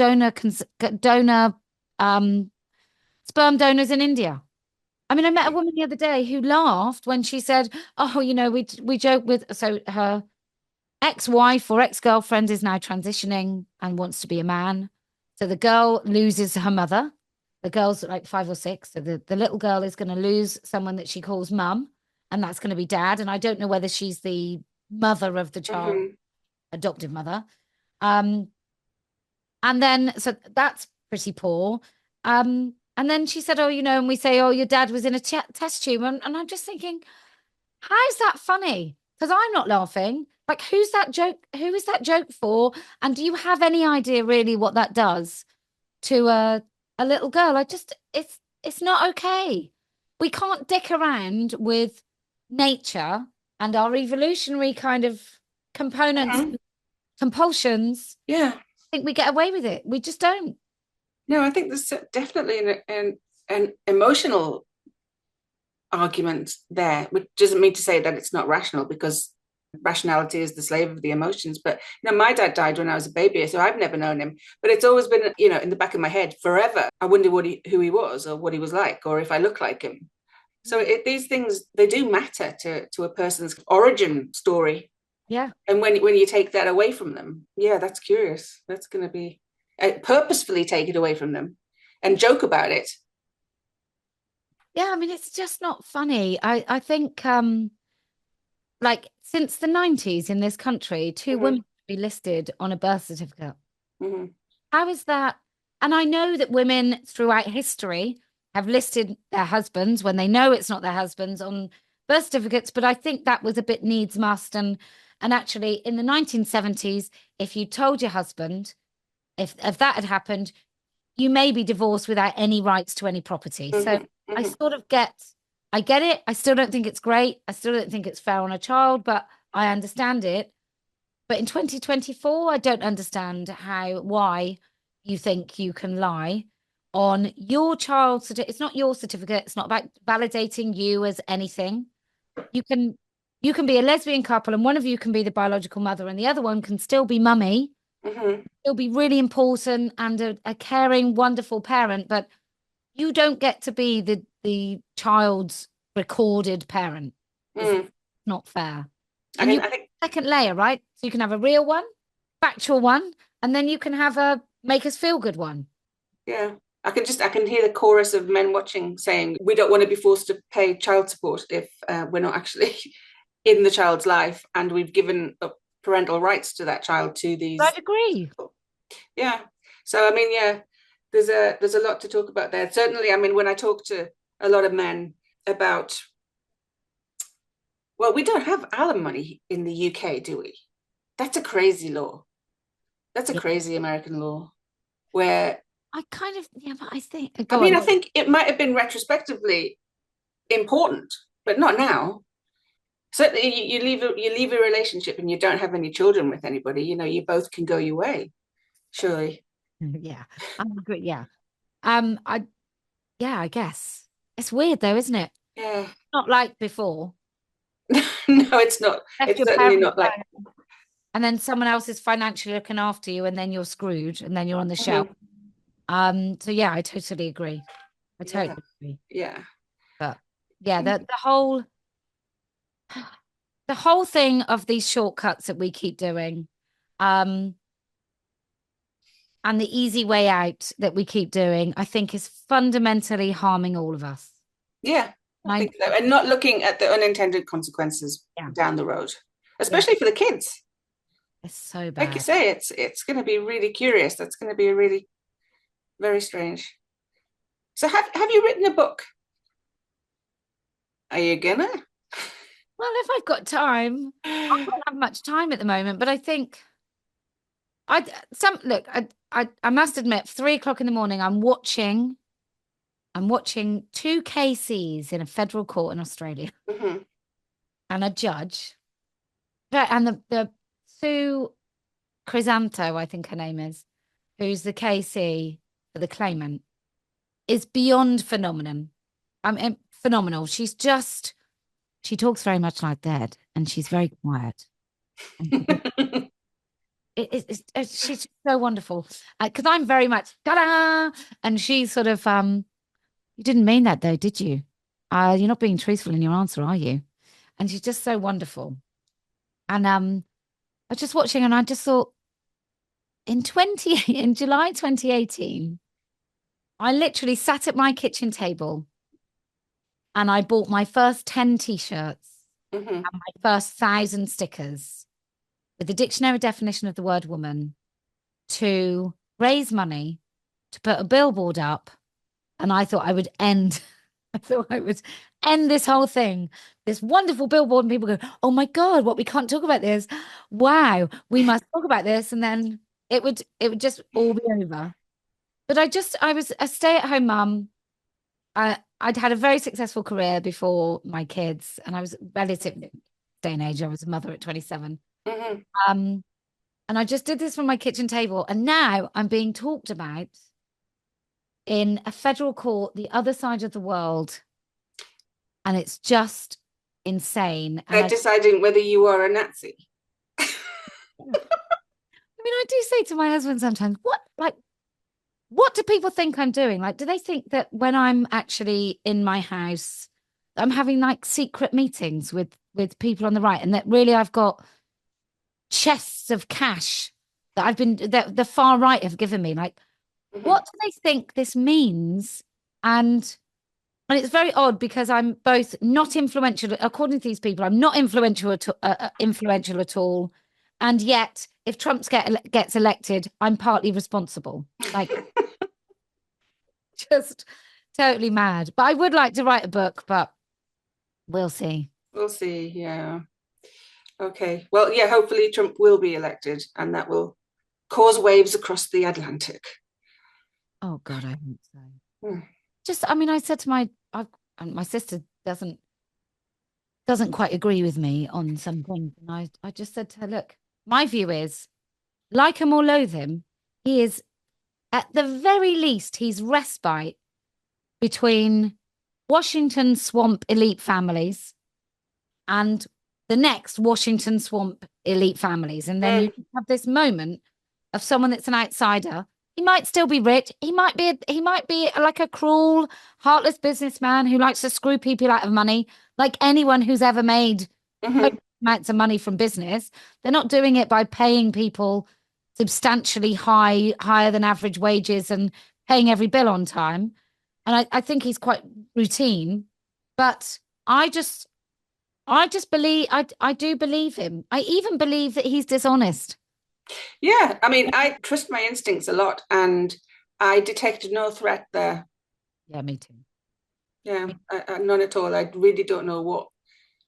sperm donors in India. I mean, I met a woman the other day who laughed when she said, "Oh, we joke with," so her ex-wife or ex-girlfriend is now transitioning and wants to be a man. So the girl loses her mother. The girl's like 5 or 6. So the little girl is going to lose someone that she calls mum, and that's going to be dad. And I don't know whether she's the mother of the child, adoptive mother. And then, so that's pretty poor. And then she said, "Oh, and we say, oh, your dad was in a test tube." And I'm just thinking, how's that funny? Because I'm not laughing. Like, who's that joke? Who is that joke for? And do you have any idea really what that does to a little girl? It's not okay. We can't dick around with nature and our evolutionary kind of components, Mhm. compulsions. Yeah. I think we get away with it. We just don't. No, I think there's definitely an emotional argument there, which doesn't mean to say that it's not rational, because rationality is the slave of the emotions. But my dad died when I was a baby, so I've never known him. But it's always been, in the back of my head forever. I wonder who he was, or what he was like, or if I look like him. So these things, they do matter to a person's origin story. Yeah. And when you take that away from them, yeah, that's curious. That's going to be purposefully take it away from them and joke about it. Yeah, I mean, it's just not funny. I think like since the 90s in this country, 2 Mm-hmm. women be listed on a birth certificate. Mm-hmm. How is that? And I know that women throughout history have listed their husbands when they know it's not their husbands on birth certificates, but I think that was a bit needs must. And actually in the 1970s, if you told your husband, if that had happened, you may be divorced without any rights to any property. So Mm-hmm. I Mm-hmm. sort of I get it. I still don't think it's great. I still don't think it's fair on a child, but I understand it. But in 2024, I don't understand why you think you can lie on your child's certificate. It's not your certificate. It's not about validating you as anything. You can you can be a lesbian couple and one of you can be the biological mother and the other one can still be mummy. Mm-hmm. It'll be really important and a caring, wonderful parent, but you don't get to be the child's recorded parent. It's Mm. not fair. I And mean, you I think, second layer, right? So you can have a real one, factual one, and then you can have a make us feel good one. yeah, I can hear the chorus of men watching saying, we don't want to be forced to pay child support if we're not actually in the child's life, and we've given up parental rights to that child to I these agree. people. Yeah. So I mean, yeah, there's a lot to talk about there. Certainly, I mean, when I talk to a lot of men about, well, we don't have alimony in the UK, do we? That's a crazy law. That's a Yeah. crazy American law where, I kind of, yeah, but I think, I go mean, on. I think it might have been retrospectively important, but not now. Certainly, you leave a relationship and you don't have any children with anybody. You both can go your way. Surely. Yeah, I agree. Yeah. I, yeah, I guess it's weird though, isn't it? Yeah. Not like before. No, it's not. Left It's your certainly parents not like. home, and then someone else is financially looking after you, and then you're screwed, and then you're on the shelf. Mhm. So yeah, I totally agree. I Yeah. totally agree. Yeah. But yeah, the whole thing of these shortcuts that we keep doing, um, and the easy way out that we keep doing, I think is fundamentally harming all of us. Yeah. I And think so. And not looking at the unintended consequences yeah, down the road, yeah, especially for the kids. it's so Like you bad. say, it's going to be really curious. That's going to be a really very strange. So have you written a book? Are you gonna? Well, if I've got time, I don't have much time at the moment, but I think I some look, I must admit, 3 o'clock in the morning, I'm watching 2 cases in a federal court in Australia. Mhm. And a judge, and the Sue Crisanto, I think her name is, who's the KC for the claimant, is beyond phenomenon. I mean, phenomenal. She talks very much like that, and she's very quiet. And she's so wonderful because I'm very much ta-da, and she's sort of you didn't mean that though, did you? You're not being truthful in your answer, are you? And she's just so wonderful. And I was just watching, and I just thought in July 2018, I literally sat at my kitchen table and I bought my first 10 t-shirts Mhm. and my first 1,000 stickers with the dictionary definition of the word woman to raise money to put a billboard up. And I thought I would end, I thought I would end this whole thing, this wonderful billboard, and people go, oh my God, what, we can't talk about this. Wow, we must talk about this. And then it would just all be over. But I was a stay-at-home mum. I'd had a very successful career before my kids, and I was relatively day and age. I was a mother at 27. Mhm. Um, and I just did this from my kitchen table, and now I'm being talked about in a federal court the other side of the world, and it's just insane. And They're deciding whether you are a Nazi. I mean, I do say to my husband sometimes, what do people think I'm doing? Like, do they think that when I'm actually in my house, I'm having like secret meetings with people on the right, and that really I've got chests of cash that the far right have given me? Like, what do they think this means? And it's very odd because I'm both not influential, according to these people, I'm not influential at all. And yet, if Trump gets elected, I'm partly responsible. Like, just totally mad. But I would like to write a book, but we'll see. We'll see. Yeah. Okay. Well, yeah, hopefully Trump will be elected and that will cause waves across the Atlantic. Oh God, I hope so. Hmm. Just, I mean, I said to my sister doesn't quite agree with me on some things. And I just said to her, look, my view is, like him or loathe him, he is, at the very least, he's respite between Washington swamp elite families and the next Washington swamp elite families. And then you have this moment of someone that's an outsider. He might still be rich. He might be like a cruel, heartless businessman who likes to screw people out of money, like anyone who's ever made amounts of money from business. They're not doing it by paying people substantially higher than average wages and paying every bill on time. And I think he's quite routine. But I just believe I do believe him. I even believe that he's dishonest. Yeah, I mean, I trust my instincts a lot and I detected no threat there. Yeah, me too. Yeah, none at all. I really don't know what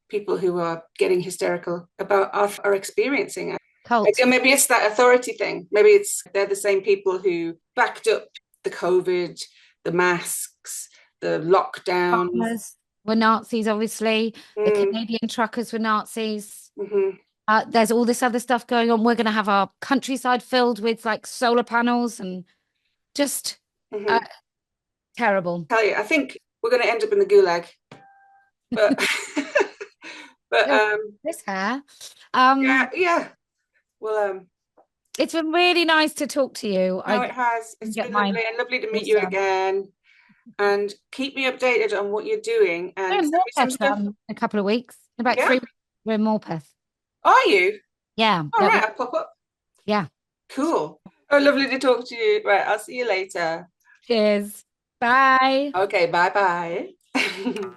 people who are getting hysterical about are experiencing. Cult. Maybe it's that authority thing. Maybe they're the same people who backed up the COVID, the masks, the lockdowns. Truckers were Nazis, obviously. The Canadian truckers were Nazis. Mm-hmm. There's all this other stuff going on. We're going to have our countryside filled with like solar panels and just terrible. Tell you, I think we're going to end up in the gulag. But but this hair. yeah. Well, it's been really nice to talk to you. No, it has. It's been lovely and lovely to meet you again. And keep me updated on what you're doing. And send me some stuff. A couple of weeks. In about 3 weeks, we're in Morpeth. Are you? Yeah. All right, I'll pop up. Yeah. Cool. Oh, lovely to talk to you. Right, I'll see you later. Cheers. Bye. Okay, bye-bye.